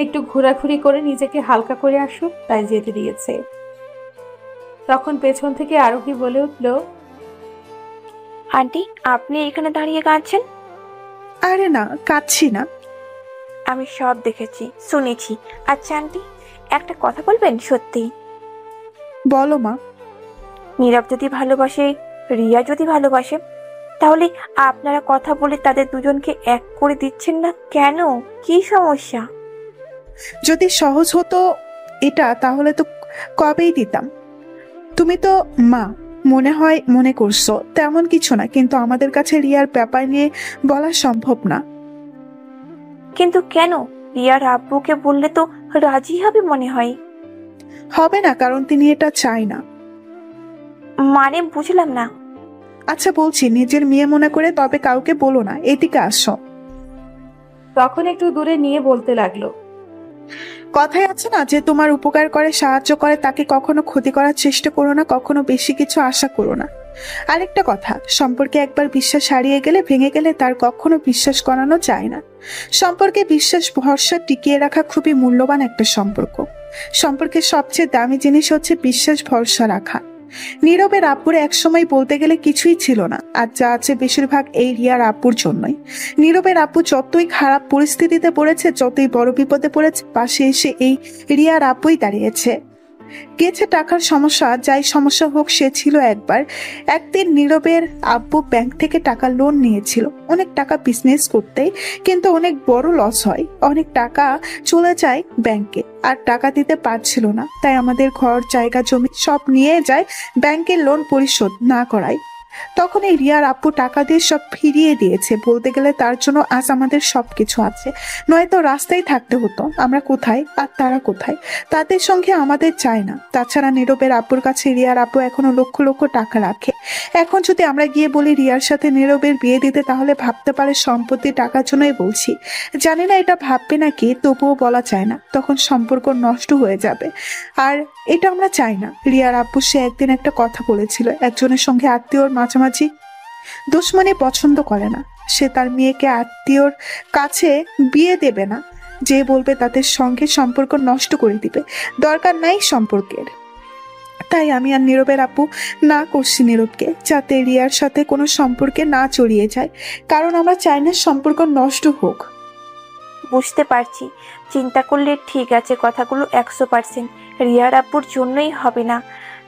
একটু ঘোরাঘুরি করে নিজেকে হালকা করে আসুক, তাই যেতে দিয়েছে। তখন পেছন থেকে আরোহী বলে উঠল, আন্টি, আপনি এখানে দাঁড়িয়ে কাঁদছেন? আরে না, কাঁদছি না। আমি সব দেখেছি, শুনেছি। আচ্ছা আন্টি, একটা কথা বলবেন? সত্যি বলো মা। নীরব যদি ভালোবাসে, রিয়া যদি ভালোবাসে, তাহলে আপনারা কথা বলে তাদের দুজনকে এক করে দিচ্ছেন না কেন? কি সমস্যা? যদি সহজ হতো এটা, তাহলে তো কবেই দিতাম। তুমি তো মা, মনে হয় মনে করছো, তেমন কিছু না, কিন্তু আমাদের কাছে রিয়ার ব্যাপার নিয়ে বলা সম্ভব না। কিন্তু কেন? রিয়ার আব্বুকে বললে তো রাজি হবে মনে হয়। হবে না, কারণ তিনি এটা চায় না। মানে বুঝলাম না। আচ্ছা বলছি, নিজের মেয়ে মনে করে তবে কাউকে বলো না। এদিকে আসো। তখন একটু দূরে নিয়ে বলতে লাগলো, কথায় আছে না, যে তোমার উপকার করে, সাহায্য করে, তাকে কখনো ক্ষতি করার চেষ্টা করো না, কখনো বেশি কিছু আশা করো না। আরেকটা কথা, সম্পর্কে একবার বিশ্বাস হারিয়ে গেলে, ভেঙে গেলে, তার কখনো বিশ্বাস করানো যায় না। সম্পর্কে বিশ্বাস ভরসা টিকিয়ে রাখা খুবই মূল্যবান একটা সম্পর্ক। সম্পর্কের সবচেয়ে দামি জিনিস হচ্ছে বিশ্বাস ভরসা রাখা। নীরবের আব্বুর একসময় বলতে গেলে কিছুই ছিল না, আর যা আছে বেশিরভাগ এই রিয়ার আব্বুর জন্যই। নীরবের আব্বু যতই খারাপ পরিস্থিতিতে পড়েছে, যতই বড় বিপদে পড়েছে, পাশে এসে এই রিয়ার আব্বুই দাঁড়িয়েছে। গেছে টাকার সমস্যা, যাই সমস্যা হোক, সে ছিল একদিন নীরবের আব্বু ব্যাংক থেকে টাকা লোন নিয়েছিল অনেক টাকা বিজনেস করতে, কিন্তু অনেক বড় লস হয়, অনেক টাকা চলে যায় ব্যাংকে, আর টাকা দিতে পারছিল না। তাই আমাদের ঘর জায়গা জমি সব নিয়ে যায় ব্যাংকের লোন পরিশোধ না করায়। তখন এই রিয়ার আপু টাকা দিয়ে সব ফিরিয়ে দিয়েছে, বলতে গেলে তার জন্য আজ আমাদের সবকিছু আছে, নয়তো রাস্তায় থাকতে হতো। আমরা কোথায় আর তারা কোথায়, তাদের সঙ্গে আমাদের চায় না। তাছাড়া নীরবের আব্বুর কাছে রিয়ার আপু এখনো লক্ষ লক্ষ টাকা রাখে। এখন যদি আমরা গিয়ে বলি রিয়ার সাথে নীরবের বিয়ে দিতে, তাহলে ভাবতে পারে সম্পত্তি টাকার জন্যই বলছি। জানি না এটা ভাববে নাকি, তবুও বলা চায় না, তখন সম্পর্ক নষ্ট হয়ে যাবে। আর এটা আমরা চাই না। রিয়ার আব্বু সে একদিন একটা কথা বলেছিল, একজনের সঙ্গে আত্মীয়র মাঝামাঝি দুশ্মনী পছন্দ করে না। সে তার মেয়েকে আত্মীয়র কাছে বিয়ে দেবে না, যে বলবে তাদের সঙ্গে সম্পর্ক নষ্ট করে দিবে। দরকার নাই সম্পর্কের। তাই আমি আর নীরবের আপু না করছি নীরবকে, যাতে রিয়ার সাথে কোনো সম্পর্কে না জড়িয়ে যায়, কারণ আমরা চাই না সম্পর্ক নষ্ট হোক। বুঝতে পারছি, চিন্তা করলে ঠিক আছে, কথাগুলো 100% রিয়ার আব্বুর জন্যই হবে না।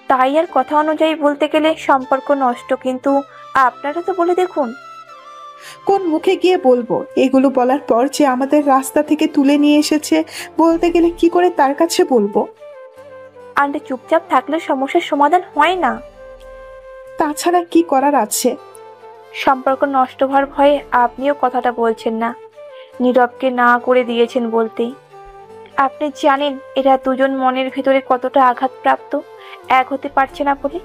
তাই আর কথা অনুযায়ী বলতে গেলে সম্পর্ক নষ্ট, কিন্তু আপনারা তো বলে দেখুন। কোন মুখে গিয়ে বলবো? এগুলো বলার পর যে আমাদের রাস্তা থেকে তুলে নিয়ে এসেছে, বলতে গেলে কি করে তার কাছে বলবো? আন্টি, চুপচাপ থাকলে সমস্যার সমাধান হয় না। তাছাড়া কি করার আছে? সম্পর্ক নষ্ট হওয়ার ভয়ে আপনিও কথাটা বলছেন না, নীরবকে না করে দিয়েছেন বলতেই। আপনি জানেন এরা দুজন মনের ভিতরে কতটা আঘাতপ্রাপ্ত, এক হতে পারছে না বলে।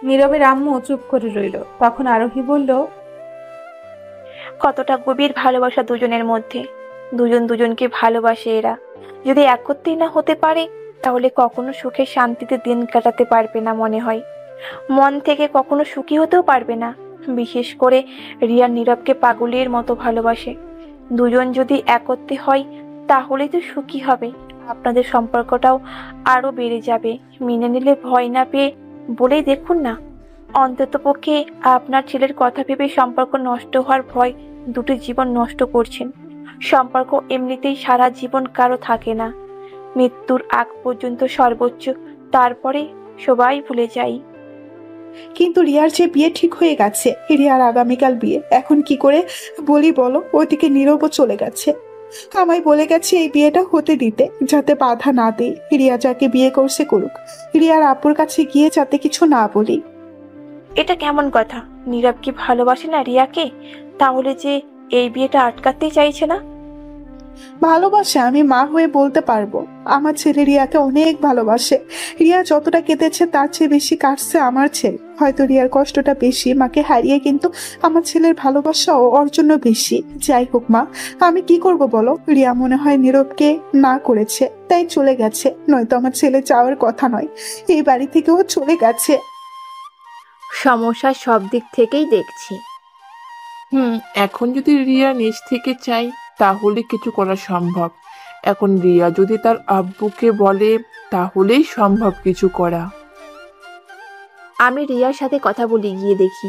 নীরবের আম্মু চুপ করে রইল। তখন আরোহী বলল, কতটা গভীর ভালোবাসা দুজনের মধ্যে, দুজন দুজনকে ভালোবাসে এরা। যদি একত্রেই না হতে পারে, তাহলে কখনো সুখে শান্তিতে দিন কাটাতে পারবে না মনে হয়। মন থেকে কখনো সুখী হতেও পারবে না। বিশেষ করে রিয়া নীরবকে পাগলের মতো ভালোবাসে। দুজন যদি একত্রে হয়, তাহলেই তো সুখী হবে। আপনাদের সম্পর্কটাও আরো বেড়ে যাবে। মেনে নিলে ভয় না পেয়ে বলেই দেখুন না। অন্ততপক্ষে আপনার ছেলের কথা ভেবে সম্পর্ক নষ্ট হওয়ার ভয় দুটি জীবন নষ্ট করছেন। সম্পর্ক এমনিতেই সারা জীবন কারো থাকে না, মৃত্যুর আগ পর্যন্ত সর্বোচ্চ, তারপরে সবাই ভুলে যাই। কিন্তু রিয়ার যে বিয়ে ঠিক হয়ে গেছে, রিয়ার আগামীকাল বিয়ে, এখন কি করে বলি বলো? ওইদিকে নীরবও চলে গেছে, আমায় বলে গেছে এই বিয়েটা হতে দিতে, যাতে বাধা না দেই। রিয়া যাকে বিয়ে করছে করুক, রিয়ার আপুর কাছে গিয়ে যাতে কিছু না বলি। এটা কেমন কথা? নীরব কি ভালোবাসে না রিয়াকে? তাহলে যে এই বিয়েটা আটকাতেই চাইছে না? ভালোবাসে, আমি মা হয়ে বলতে পারবো। আমার ছেলে রিয়াকে অনেক ভালোবাসে। রিয়া যতটা কেঁদেছে তার চেয়ে বেশি কাটছে আমার ছেলে। হয়তো রিয়ার কষ্টটা বেশি মাকে হারিয়ে, কিন্তু আমার ছেলের ভালোবাসাও ওর জন্য বেশি। যাই হোক মা, আমি কি করব বলো? রিয়া মনে হয় নীরবকে না করেছে, তাই চলে গেছে, নয়তো আমার ছেলে যাওয়ার কথা নয়। এই বাড়ি থেকেও চলে গেছে। সমস্যা সব দিক থেকেই দেখছি। এখন যদি রিয়া নিজ থেকে চাই, তাহলে কিছু করা সম্ভব। এখন রিয়া যদি তার আব্বুকে বলে, তাহলেই সম্ভব কিছু করা। আমি রিয়ার সাথে কথা বলি, গিয়ে দেখি।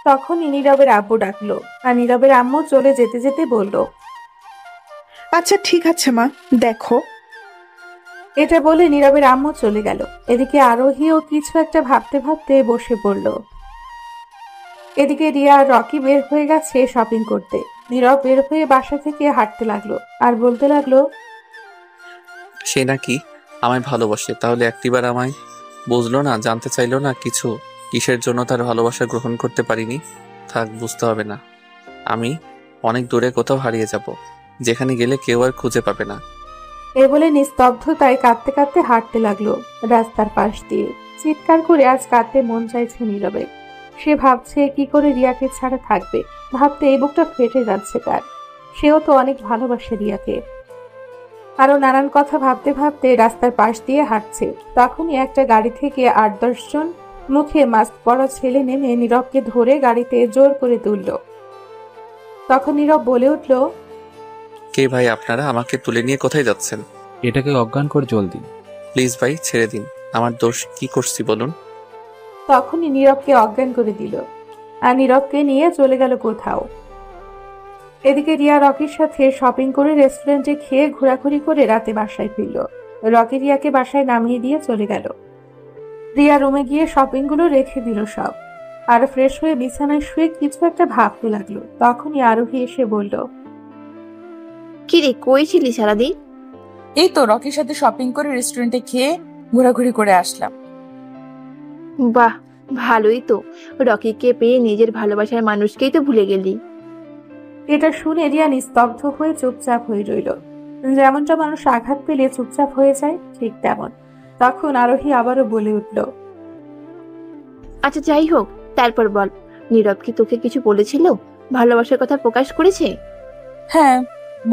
তখনই নীরবের আব্বু ডাকলো, আর নীরবের আম্মু চলে যেতে যেতে বলল, আচ্ছা ঠিক আছে মা, দেখো। এটা বলে নীরবের আম্মু চলে গেল। এদিকে আরোহীও কিছু একটা ভাবতে ভাবতে বসে পড়ল। এদিকে রিয়া আর রকি বের হয়ে গেছে শপিং করতে। নীরব বের হয়ে বাসা থেকে হাঁটতে লাগলো আর বলতে লাগলো, সে নাকি আমায় ভালোবাসে, তাহলে একটিবার আমায় বুঝলো না, জানতে চাইলো না কিছু, কিসের জন্য তার ভালোবাসা গ্রহণ করতে পারিনি। থাক, বুঝতে হবে না। আমি অনেক দূরে কোথাও হারিয়ে যাব, যেখানে গেলে কেউ আর খুঁজে পাবে না। এ বলে নিস্তব্ধতায় কাঁদতে কাঁদতে হাঁটতে লাগলো রাস্তার পাশ দিয়ে। চিৎকার করে আজ কাঁদতে মন চাইছে নীরবে। সে ভাবছে কি করে রিয়াকে ছাড়া থাকবে। ভাবতে এই বুকটা ফেটে যাচ্ছে তার। সেও তো অনেক ভালোবাসে রিয়াকে। আরো নানান কথা ভাবতে ভাবতে রাস্তার পাশ দিয়ে হাঁটছে। তখনই একটা গাড়ি থেকে 8-10 জন মুখে মাস্ক পরা ছেলে নেমে নীরবকে ধরে গাড়িতে জোর করে তুলল। তখন নীরব বলে উঠল, কে ভাই আপনারা? আমাকে তুলে নিয়ে কোথায় যাচ্ছেন? এটাকে অজ্ঞান কর জলদি। প্লিজ ভাই, ছেড়ে দিন। আমার দোষ কি করছি বলুন? তখনই নীরবকে অজ্ঞান করে দিল আর নীরবকে নিয়ে চলে গেল কোথাও। এদিকে রিয়া রকির সাথে শপিং করে রেস্টুরেন্টে খেয়ে ঘোরাঘুরি করে রাতে বাসায় ফিরল। রকি রিয়াকে বাসায় নামিয়ে দিয়ে চলে গেল। রিয়া রুমে গিয়ে শপিং গুলো রেখে দিল সব, আর ফ্রেশ হয়ে বিছানায় শুয়ে কিছু একটা ভাবতে লাগলো। তখনই আরোহী এসে বলল, কি রে, কই ছিলি সারাদিন? এই তো রকির সাথে শপিং করে রেস্টুরেন্টে খেয়ে ঘোরাঘুরি করে আসলাম। বাহ, ভালোই তো, রকিকে পেয়ে নিজের ভালোবাসার মানুষকেই তো ভুলে গেলি। এটা শুনে রিয়া নিস্তব্ধ হয়ে চুপচাপ হয়ে রইল। যেমনটা মানুষ আঘাত পেলে চুপচাপ হয়ে যায়, ঠিক তেমন। তখন আরোহী আবারও বলে উঠল, আচ্ছা যাই হোক, তারপর বল, নীরব কি তোকে কিছু বলেছিল? ভালোবাসার কথা প্রকাশ করেছে? হ্যাঁ,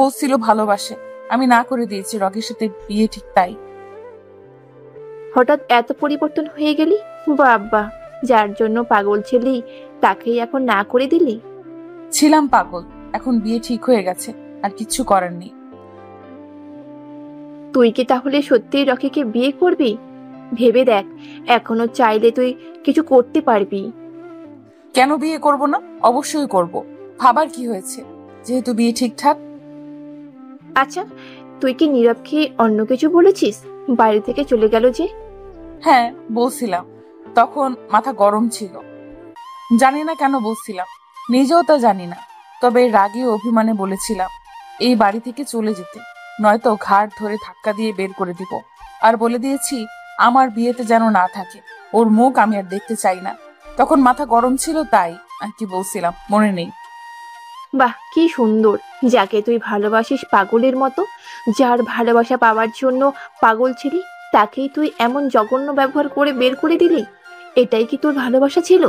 বলছিল ভালোবাসে। আমি না করে দিয়েছি রকির সাথে বিয়ে, ঠিক তাই। হঠাৎ এত পরিবর্তন হয়ে গেলি? বাবা, যার জন্য পাগল ছিলি তাকেই এখন না করে দিলি? ছিলাম পাগল, এখন বিয়ে ঠিক হয়ে গেছে, আর কিচ্ছু করার নেই। তুই কি তাহলে সত্যিই রকিকে বিয়ে করবি? ভেবে দেখ, এখনো চাইলে তুই কিছু করতে পারবি। কেন বিয়ে করব না? অবশ্যই করব। ভাবার কি হয়েছে, যেহেতু বিয়ে ঠিকঠাক। আচ্ছা, তুই কি নীরবকে অন্য কিছু বলেছিস? বাইরে থেকে চলে গেল যে। হ্যাঁ, বলছিলাম, তখন মাথা গরম ছিল। জানি না কেন বলছিলাম, নিজেও তা জানি না। তবে রাগে ও অভিমানে বলেছিলাম এই বাড়ি থেকে চলে যেতে, নয়তো ঘাট ধরে ধাক্কা দিয়ে বের করে দিব। আর বলে দিয়েছি আমার বিয়েতে যেন না থাকে, ওর মুখ আমি আর দেখতে চাই না। তখন মাথা গরম ছিল, তাই আর কি বলছিলাম মনে নেই। বাহ, কি সুন্দর! যাকে তুই ভালোবাসিস পাগলের মতো, যার ভালোবাসা পাওয়ার জন্য পাগল ছিলি, তাকেই তুই এমন জঘন্য ব্যবহার করে বের করে দিলি। এটাই কি তোর ভালোবাসা ছিল?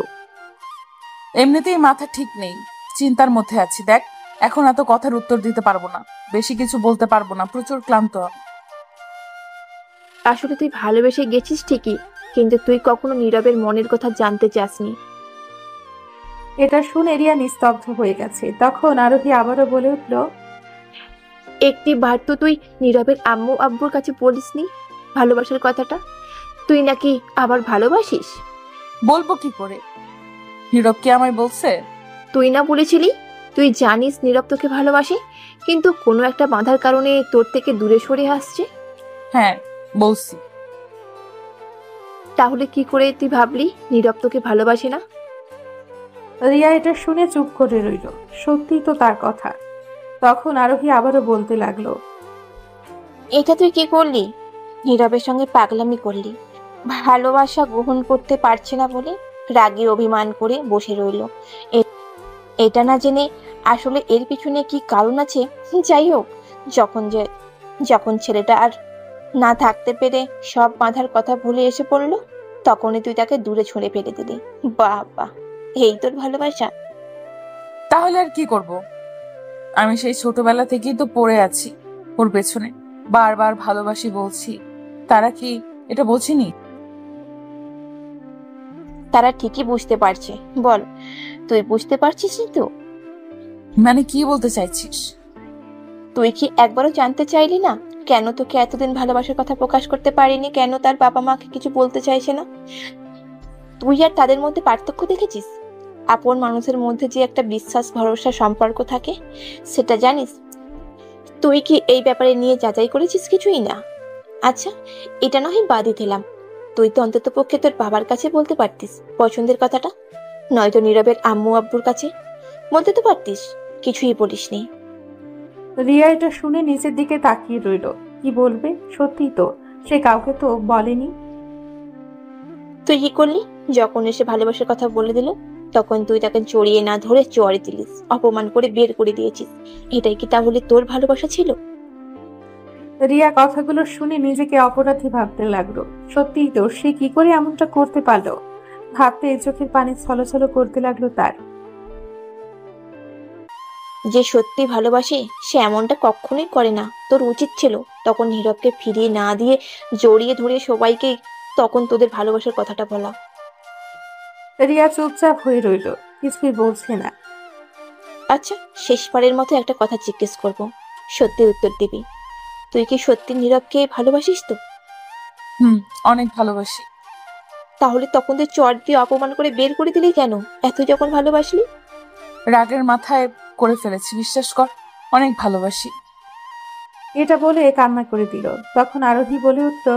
এমনিতেই মাথা ঠিক নেই, চিন্তার মধ্যে আছি। দেখ, এখন এত কথার উত্তর দিতে পারবো না, বেশি কিছু বলতে পারবো না, প্রচুর ক্লান্ত আমি। আসলে তুই ভালোবেসে গেছিস ঠিকই, কিন্তু তুই কখনো নীরবের মনের কথা জানতে চাসনি। এটা শুনে রিয়া নিস্তব্ধ হয়ে গেছে। তখন আরোহী আবারও বলে উঠল, একটি বার তো তুই নীরবের আম্মু আব্বুর কাছে বলিসনি ভালোবাসার কথাটা? তুই নাকি আবার ভালোবাসিস? বলবো কি করে? নীরব কি আমায় বলছে? তুই না বলেছিলি তুই জানিস নীরব তোকে ভালোবাসে, কিন্তু কোনো একটা বাধার কারণে তোর থেকে দূরে সরে আসছে? হ্যাঁ, বলছি। তাহলে কি করে তুই ভাবলি নীরব তোকে ভালোবাসে না? রিয়া এটা শুনে চুপ করে রইল। সত্যি তো তার কথা। তখন আরোহী আবারও বলতে লাগলো, এটা তুই কি করলি? নীরবের সঙ্গে পাগলামি করলি। ভালোবাসা গ্রহণ করতে পারছে না বলে রাগী অভিমান করে বসে রইল। এটা না জেনে আসলে এর পিছনে কি কারণ আছে। যাই হোক, যখন ছেলেটা আর না থাকতে পেরে সব বাঁধার কথা ভুলে এসে পড়লো, তখনই তুই তাকে দূরে ছুঁড়ে ফেলে দিলি। বাহ বাহ, এই তোর ভালোবাসা? তাহলে আর কি করব? আমি সেই ছোটবেলা থেকেই তো পড়ে আছি ওর পেছনে, বারবার ভালোবাসি বলছি। তারা কি এটা বোঝেনি? তারা ঠিকই বুঝতে পারছে। বল, তুই বুঝতে পারছিস তো? মানে কি বলতে চাইছিস? তুই কি একবারও জানতে চাইলি না কেন তোকে এতদিন ভালোবাসার কথা প্রকাশ করতে পারিনি? কেন তার বাবা মাকে কিছু বলতে চাইছে না? তুই আর তাদের মধ্যে পার্থক্য দেখেছিস? আপন মানুষের মধ্যে যে একটা বিশ্বাস ভরসা সম্পর্ক থাকে, সেটা জানিস? তুই কি এই ব্যাপারে নিয়ে যাচাই করেছিস? কিছুই না। আচ্ছা, এটা নয় বাদই দিলাম, তুই তো অন্তত পক্ষে তোর বাবার কাছে বলতে পারতিস পছন্দের কথাটা, নয়তো নীরবের আম্মু আব্বুর কাছে বলতে তো পারতিস। কিছুই বলিসনি। রিয়া এটা শুনে নিচের দিকে তাকিয়ে রইল। কি বলবে? সত্যি তো, সে কাউকে তো বলেনি। তুই কি করলি? যখন এসে ভালোবাসার কথা বলে দিল, তখন তুই তাকে জড়িয়ে না ধরে চড়ে দিলিস, অপমান করে বের করে দিয়েছিস। এটাই কি তাহলে তোর ভালোবাসা ছিল? রিয়া কথাগুলো শুনে নিজেকে অপরাধী ভাবতে লাগলো। সত্যিই তো, সে কি করে এমনটা করতে পারলো? ভাবতে চোখের পানি ছলছল করতে লাগলো তার। যে সত্যি ভালোবাসে সে এমনটা কখনোই করে না। তোর উচিত ছিল তখন নীরবকে ফিরিয়ে না দিয়ে জড়িয়ে ধরে সবাইকে তখন তোদের ভালোবাসার কথাটা বলা। রিয়া চুপচাপ হয়ে রইল, কিছুই বলছে না। আচ্ছা, শেষবারের মতো একটা কথা জিজ্ঞেস করব, সত্যি উত্তর দিবি। তুই কি সত্যি নীরবকে ভালোবাসিস তো? অনেক ভালোবাসি। তাহলে তখন তুই চট দিয়ে অপমান করে বের করে দিলি কেন? এত যখন ভালোবাসলি। রাগের মাথায় করে ফেলেছি, বিশ্বাস কর, অনেক ভালোবাসি। এটা বলে কান্না করে দিল। তখন আরোহী বলে উঠল,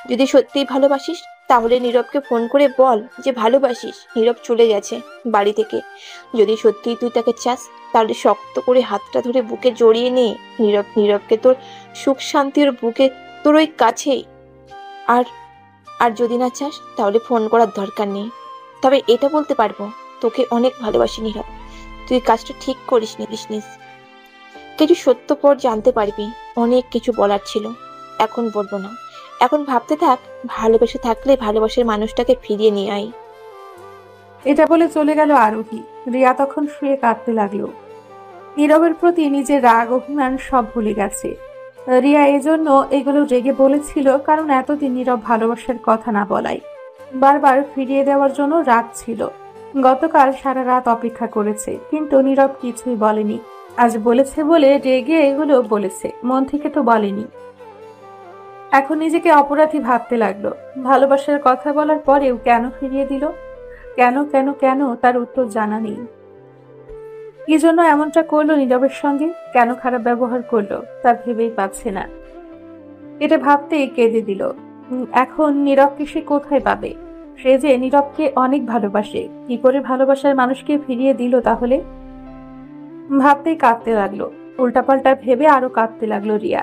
যদি সত্যিই ভালোবাসিস তাহলে নীরবকে ফোন করে বল যে ভালোবাসিস। নীরব চলে গেছে বাড়ি থেকে। যদি সত্যিই তুই তাকে চাস, তাহলে শক্ত করে হাতটা ধরে বুকে জড়িয়ে নে। নীরবকে তোর সুখ শান্তির বুকে তোর ওই কাছেই। আর আর যদি না চাস তাহলে ফোন করার দরকার নেই। তবে এটা বলতে পারবো, তোকে অনেক ভালোবাসি নীরব। তুই কাজটা ঠিক করিস নিস। কিছু সত্য পর জানতে পারবি। অনেক কিছু বলার ছিল, এখন বলবো না। এখন ভাবতে থাক, ভালোবেসে থাকলে ভালোবাসার মানুষটাকে ফিরিয়ে নিয়ে আয়। এটা বলে চলে গেল আরোহী। রিয়া তখন শুয়ে কাঁদতে লাগলো। নীরবের প্রতি নিজের রাগ অভিমান সব ভুলে গেছে। রিয়া এজন্য এগুলো রেগে বলেছিল কারণ এতদিন নীরব ভালোবাসার কথা না বলাই বারবার ফিরিয়ে দেওয়ার জন্য রাগ ছিল। গতকাল সারা রাত অপেক্ষা করেছে, কিন্তু নীরব কিছুই বলেনি। আজ বলেছে বলে রেগে এগুলো বলেছে, মন থেকে তো বলেনি। এখন নিজেকে অপরাধী ভাবতে লাগলো। ভালোবাসার কথা বলার পরেও কেন ফিরিয়ে দিল? কেন কেন কেন তার উত্তর জানা নেই। কি জন্য এমনটা করলো নীরবের সঙ্গে? কেন খারাপ ব্যবহার করলো তা ভেবেই পাচ্ছে না। এটা ভাবতেই কেঁদে দিল। এখন নীরবকে সে কোথায় পাবে? সে যে নীরবকে অনেক ভালোবাসে, কি করে ভালোবাসার মানুষকে ফিরিয়ে দিল তাহলে? ভাবতেই কাঁদতে লাগলো। উল্টাপাল্টা ভেবে আরো কাঁদতে লাগলো রিয়া।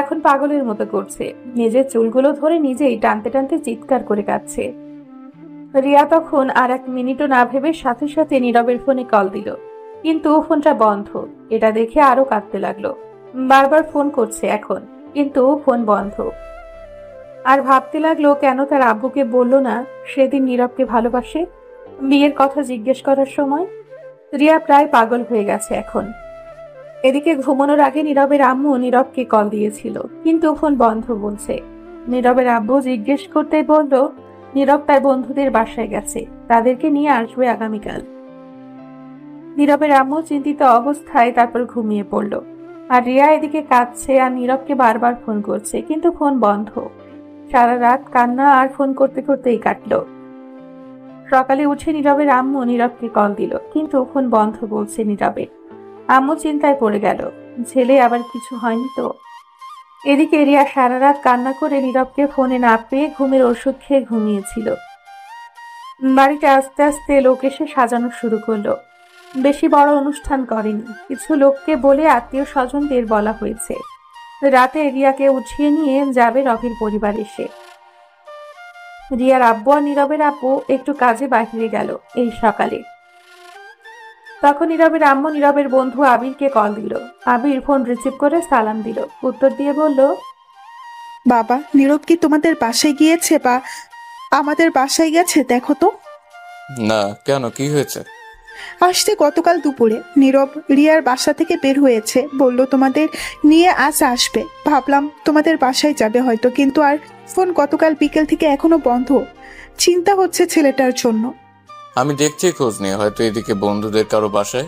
এখন পাগলের মতো করছে, নিজের চুলগুলো ধরে নিজেই টানতে টানতে চিৎকার করে কাঁদছে। রিয়া তখন আর এক মিনিটও না ভেবে সাথে সাথে নীরবের ফোনে কল দিল, কিন্তু ফোনটা বন্ধ। এটা দেখে আরো কাঁদতে লাগলো। বারবার ফোন করছে এখন, কিন্তু ফোন বন্ধ। আর ভাবতে লাগলো কেন তার আব্বুকে বলল না সেদিন নীরবকে ভালোবাসে। বিয়ের কথা জিজ্ঞেস করার সময় রিয়া প্রায় পাগল হয়ে গেছে এখন। এদিকে ঘুমানোর আগে নীরবের আম্মু নীরবকে কল দিয়েছিল, কিন্তু ফোন বন্ধ বলছে। নীরবের আব্বু জিজ্ঞেস করতে বলল নীরব তার বন্ধুদের বাসায় গেছে, তাদেরকে নিয়ে আসবে আগামীকাল। নীরবের আম্মু চিন্তিত অবস্থায় তারপর ঘুমিয়ে পড়ল। আর রিয়া এদিকে কাঁদছে আর নীরবকে বারবার ফোন করছে, কিন্তু ফোন বন্ধ। সারা রাত কান্না আর ফোন করতে করতেই কাটলো। সকালে উঠে নীরবের আম্মু নীরবকে কল দিল, কিন্তু ফোন বন্ধ বলছে নীরবের। আম্মু চিন্তায় পড়ে গেল, ছেলে আবার কিছু হয়নি তো। এদিকে রিয়া সারা রাত কান্না করে নীরবকে ফোনে না পেয়ে ঘুমের ওষুধ খেয়ে ঘুমিয়েছিল। বাড়িতে আস্তে আস্তে লোক এসে সাজানো শুরু করলো। বেশি বড় অনুষ্ঠান করেনি, কিছু লোককে বলে আত্মীয় স্বজনদের বলা হয়েছে। রাতে রিয়াকে উঠিয়ে নিয়ে যাবে রবির পরিবার এসে। রিয়ার আব্বু আর নীরবের আব্বু একটু কাজে বাইরে গেল এই সকালে। তখন নীরবের আম্মু নীরবের বন্ধু আবিরকে কল দিল। আবির ফোন রিসিভ করে সালাম দিল, উত্তর দিয়ে বলল, বাবা, নীরব কি তোমাদের বাসায় গিয়েছে বা আমাদের বাসায় গেছে? দেখো তো। না, কেন, কি হয়েছে? আসতে গতকাল দুপুরে নীরব রিয়ার বাসা থেকে বের হয়েছে, বলল তোমাদের নিয়ে আজ আসবে। ভাবলাম তোমাদের বাসায় যাবে হয়তো, কিন্তু আর ফোন গতকাল বিকেল থেকে এখনো বন্ধ। চিন্তা হচ্ছে ছেলেটার জন্য। আমি দেখছি খোঁজ নিয়ে, হয়তো এদিকে বন্ধুদের কারো বাসায়।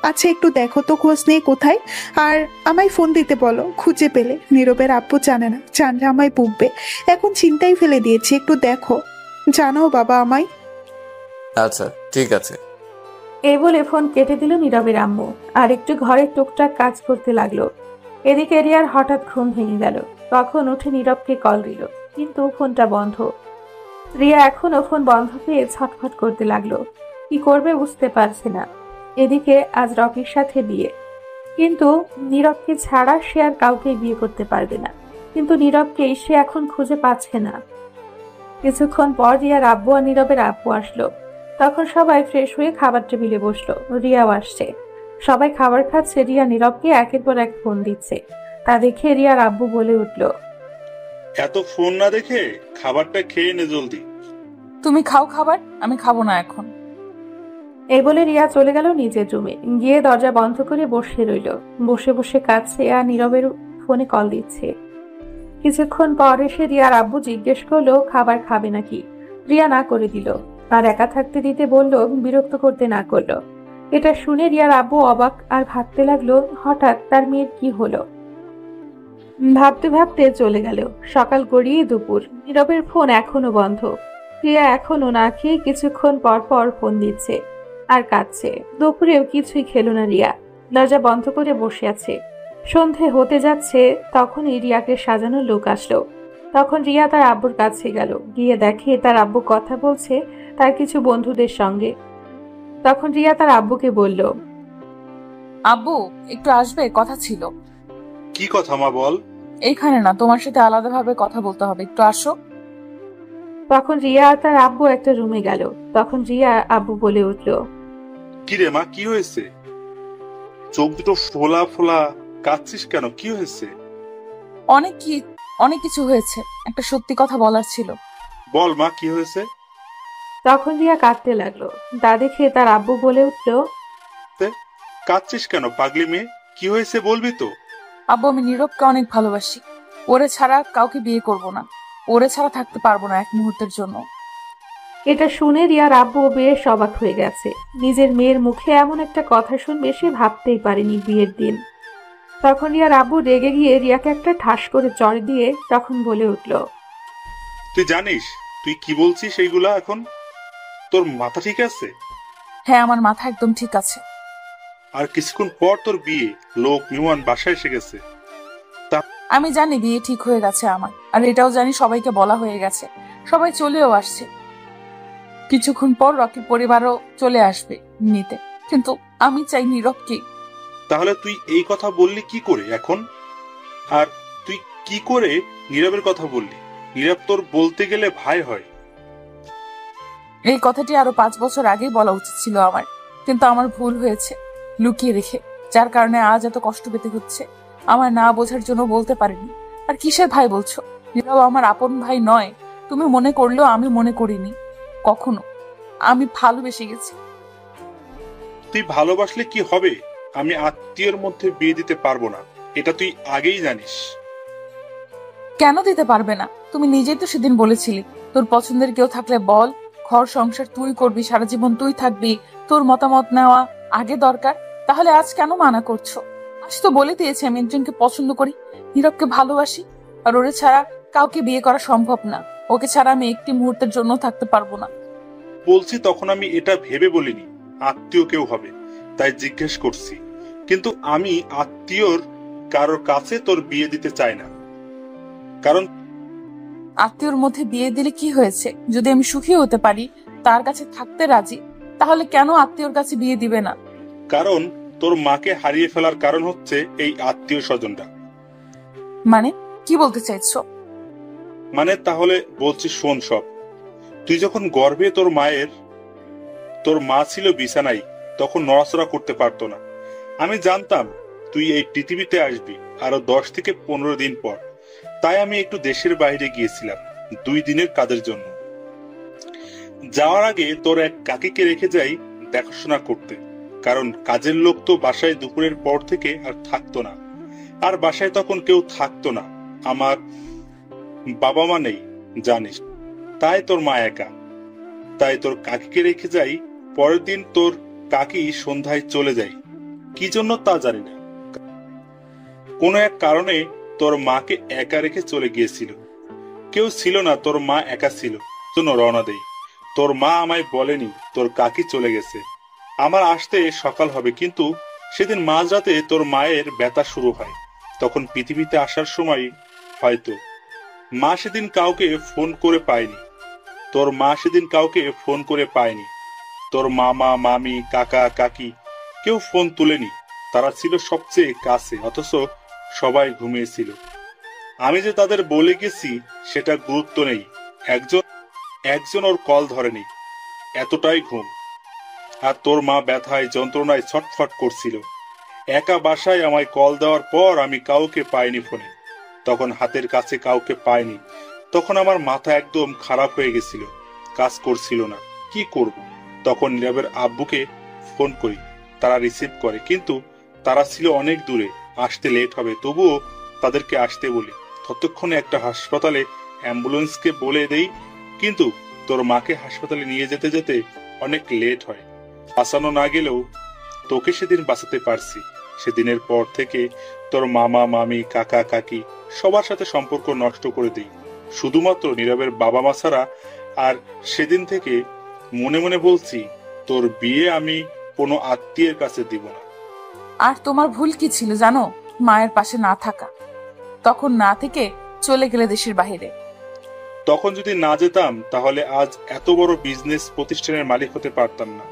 আচ্ছা, একটু দেখো তো খোঁজ নিয়ে কোথায়, আর আমায় ফোন দিতে বলো খুঁজে পেলে। নীরবের আব্বু জানে না, জানলে আমায় বুকবে। এখন চিন্তাই ফেলে দিয়েছি, একটু দেখো, জানাও বাবা আমায়। আচ্ছা, ঠিক আছে। এই বলে ফোন কেটে দিল নীরবের আম্মু, আর একটু ঘরের টুকটাক কাজ করতে লাগলো। এদিকে রিয়ার হঠাৎ ঘুম ভেঙে গেল। তখন উঠে নীরবকে কল দিল, কিন্তু ফোনটা বন্ধ। রিয়া এখনো ফোন বন্ধ পেয়ে ছটফট করতে লাগলো, কি করবে বুঝতে পারছে না। এদিকে আজ রকির সাথে বিয়ে, কিন্তু নীরবকে ছাড়া সে আর কাউকে বিয়ে করতে পারবে না। কিন্তু নীরবকে সে এখন খুঁজে পাচ্ছে না। কিছুক্ষণ পর রিয়ার আব্বু আর নীরবের আব্বু আসলো। তখন সবাই ফ্রেশ হয়ে খাবার টেবিলে বসলো। রিয়াও আসছে, সবাই খাবার খাচ্ছে। রিয়া নীরবকে একের পর এক ফোন দিচ্ছে। তা দেখে রিয়ার আব্বু বলে উঠলো, এত ফোন না দেখে খাবারটা খেয়ে নে জলদি। তুমি খাও খাবার, আমি খাবো না এখন। এই বলে রিয়া চলে গেল নিজের রুমে, গিয়ে দরজা বন্ধ করে বসে রইল। বসে বসে কাঁদছে আর নীরবের ফোনে কল দিচ্ছে। কিছুক্ষণ পর এসে রিয়ার আব্বু জিজ্ঞেস করলো খাবার খাবে নাকি। রিয়া না করে দিল, আর একা থাকতে দিতে বলল, বিরক্ত করতে না করলো। এটা শুনে রিয়ার আব্বু অবাক আর ভাবতে লাগলো হঠাৎ তার মেয়ের কি হলো। ভাবতে ভাবতে চলে গেল। সকাল গড়িয়ে দুপুর, নীরবের ফোন এখনো বন্ধ। রিয়া এখনো না খেয়ে কিছুক্ষণ পর পর ফোন দিচ্ছে আর কাঁদছে। দুপুরেও কিছুই খেলো না রিয়া, দরজা বন্ধ করে বসে আছে। সন্ধে হতে যাচ্ছে, তখনই রিয়াকে সাজানো লোক আসলো। তখন রিয়া তার আব্বুর কাছে গেল, গিয়ে দেখে তার আব্বু কথা বলছে তার কিছু বন্ধুদের সঙ্গে। তখন রিয়া তার আব্বুকে বলল, আব্বু একটু আসবে, কথা ছিল। কি কথা মা, বল। এইখানে না, তোমার সাথে আলাদাভাবে কথা বলতে হবে, একটু আসো। তখন রিয়া আর তার আব্বু একটা রুমে গেল। তখন রিয়া আব্বু বলে উঠল, কি রে মা, কি হয়েছে? চোখ দুটো ফোলা ফোলা, কাঁদছিস কেন? কি হয়েছে? অনেক কিছু হয়েছে, একটা সত্যি কথা বলার ছিল। বল মা, কি হয়েছে? তখন রিয়া কাঁদতে লাগলো। তা দেখে তার আব্বু বলে উঠল, কাঁদছিস কেন পাগলি মেয়ে? কি হয়েছে বলবি তো? আব্বু, আমি নীরবকে অনেক ভালোবাসি। ওরে ছাড়া কাউকে বিয়ে করব না, ওরে ছাড়া থাকতে পারবো না এক মুহূর্তের জন্য। এটা শুনে রিয়ার আব্বু বেশ অবাক হয়ে গেছে। নিজের মেয়ের মুখে এমন একটা কথা শুনবে সে ভাবতেই পারেনি বিয়ের দিন। তখন রিয়ার আব্বু রেগে গিয়ে রিয়াকে একটা ঠাস করে চড় দিয়ে তখন বলে উঠল, তুই জানিস তুই কি বলছিস এইগুলা এখন? তোর মাথা ঠিক আছে? হ্যাঁ, আমার মাথা একদম ঠিক আছে। আর কিছুক্ষণ পর তোর বিয়ে, লোক মেহমান বাসায় এসে গেছে। আমি জানি বিয়ে ঠিক হয়ে গেছে আমার, আর এটাও জানি সবাইকে বলা হয়ে গেছে, সবাই চলেও আসছে। কিছুক্ষণ পর রকির পরিবারও চলে আসবে নিতে, কিন্তু আমি চাই নীরবকে। তাহলে তুই এই কথা বললি কি করে এখন? আর তুই কি করে নীরবের কথা বললি? নীরব তোর বলতে গেলে ভাই হয়। এই কথাটি আরো 5 বছর আগেই বলা উচিত ছিল আমার, কিন্তু আমার ভুল হয়েছে লুকিয়ে রেখে, যার কারণে আজ এত কষ্ট পেতে হচ্ছে। আমার না বোঝার জন্য বলতে পারিনি। আর কিসের ভাই বলছো? নীরব আমার আপন ভাই নয়। তুমি মনে করলেও আমি মনে করিনি কখনো। আমি ভালোবেসে গেছি। তুই ভালোবাসলে কি হবে? আমি আত্মীয়ের মধ্যে বিয়ে দিতে পারবো না, এটা তুই আগেই জানিস। কেন দিতে পারবে না? তুমি নিজেই তো সেদিন বলেছিলি তোর পছন্দের কেউ থাকলে বল, ঘর সংসার তুই করবি, সারা জীবন তুই থাকবি, তোর মতামত নেওয়া আগে দরকার। তাহলে আজ কেন মানা করছো? আজ তো বলে দিয়েছি আমি একজনকে পছন্দ করি, নীরবকে ভালোবাসি, আর ওরে ছাড়া কাউকে বিয়ে করা সম্ভব না। ওকে ছাড়া আমি একটি মুহূর্তের জন্য থাকতে পারবো না। বলছি তখন আমি এটা ভেবে বলিনি আত্মীয় কেউ হবে, তাই জিজ্ঞেস করছি। কিন্তু আমি আত্মীয়র কারোর কাছে তোর বিয়ে দিতে চাই না। কারণ আত্মীয়র মধ্যে বিয়ে দিলে কি হয়েছে? যদি আমি সুখী হতে পারি, তার কাছে থাকতে রাজি, তাহলে কেন আত্মীয়র কাছে বিয়ে দিবে না? কারণ তোর মাকে হারিয়ে ফেলার কারণ হচ্ছে এই আত্মীয় স্বজনরা। মানে কি বলতে চাইছো? মানে তাহলে বলছি শোন সব। তুই যখন গর্ভে তোর মা ছিল বিছানায়, তখন নড়াচড়া করতে পারতো না। আমি জানতাম তুই এই পৃথিবীতে আসবি আরো 10 থেকে 15 দিন পর, তাই আমি একটু দেশের বাইরে গিয়েছিলাম 2 দিনের কাজের জন্য। যাওয়ার আগে তোর এক কাকিকে রেখে যাই দেখাশোনা করতে, কারণ কাজের লোক তো বাসায় দুপুরের পর থেকে আর থাকতো না। আর বাসায় তখন কেউ থাকতো না, আমার বাবা মা নেই জানিস, তাই তোর মা একা। তাই তোর কাকিকে রেখে যাই। পরের দিন তোর কাকি সন্ধ্যায় চলে যায়, কি জন্য তা জানি না। কোনো এক কারণে তোর মাকে একা রেখে চলে গিয়েছিল। কেউ ছিল না, তোর মা একা ছিল, জন্য রওনা দেই। তোর মা আমায় বলেনি তোর কাকি চলে গেছে। আমার আসতে সকাল হবে, কিন্তু সেদিন মাঝরাতে তোর মায়ের ব্যথা শুরু হয়। তখন পৃথিবীতে আসার সময় হয়তো মা সেদিন কাউকে ফোন করে পায়নি। তোর মা সেদিন কাউকে ফোন করে পায়নি। তোর মামা মামি কাকা কাকি কেউ ফোন তুলেনি। তারা ছিল সবচেয়ে কাছে, অথচ সবাই ঘুমিয়েছিল। আমি যে তাদের বলে গেছি সেটা গুরুত্ব নেই। একজন ওর কল ধরেনি, এতটাই ঘুম। আর তোর মা ব্যথায় যন্ত্রণায় ছটফট করছিল। একা বাসায় আমায় কল দেওয়ার পর আমি কাউকে পাইনি ফোনে। তখন হাতের কাছে কাউকে পাইনি। তখন আমার মাথা একদম খারাপ হয়ে গেছিল, কাজ করছিল না, কি করব। তখন নীরবের আব্বুকে ফোন করি, তারা রিসিভ করে, কিন্তু তারা ছিল অনেক দূরে, আসতে লেট হবে। তবুও তাদেরকে আসতে বলি। ততক্ষণে একটা হাসপাতালে অ্যাম্বুলেন্সকে বলে দেই, কিন্তু তোর মাকে হাসপাতালে নিয়ে যেতে যেতে অনেক লেট হয়। বাঁচানো না গেলেও তোকে সেদিন বাঁচাতে পারছি। সেদিনের পর থেকে তোর মামা মামি কাকা কাকি সবার সাথে সম্পর্ক নষ্ট করে দিই, শুধুমাত্র নীরবের বাবা মা ছাড়া। আর সেদিন থেকে মনে মনে বলছি তোর বিয়ে আমি কোনো আত্মীয়ের কাছে দিব না। আর তোমার ভুল কি ছিল জানো? মায়ের পাশে না থাকা। তখন না থেকে চলে গেলে দেশের বাইরে। তখন যদি না যেতাম তাহলে আজ এত বড় বিজনেস প্রতিষ্ঠানের মালিক হতে পারতাম না।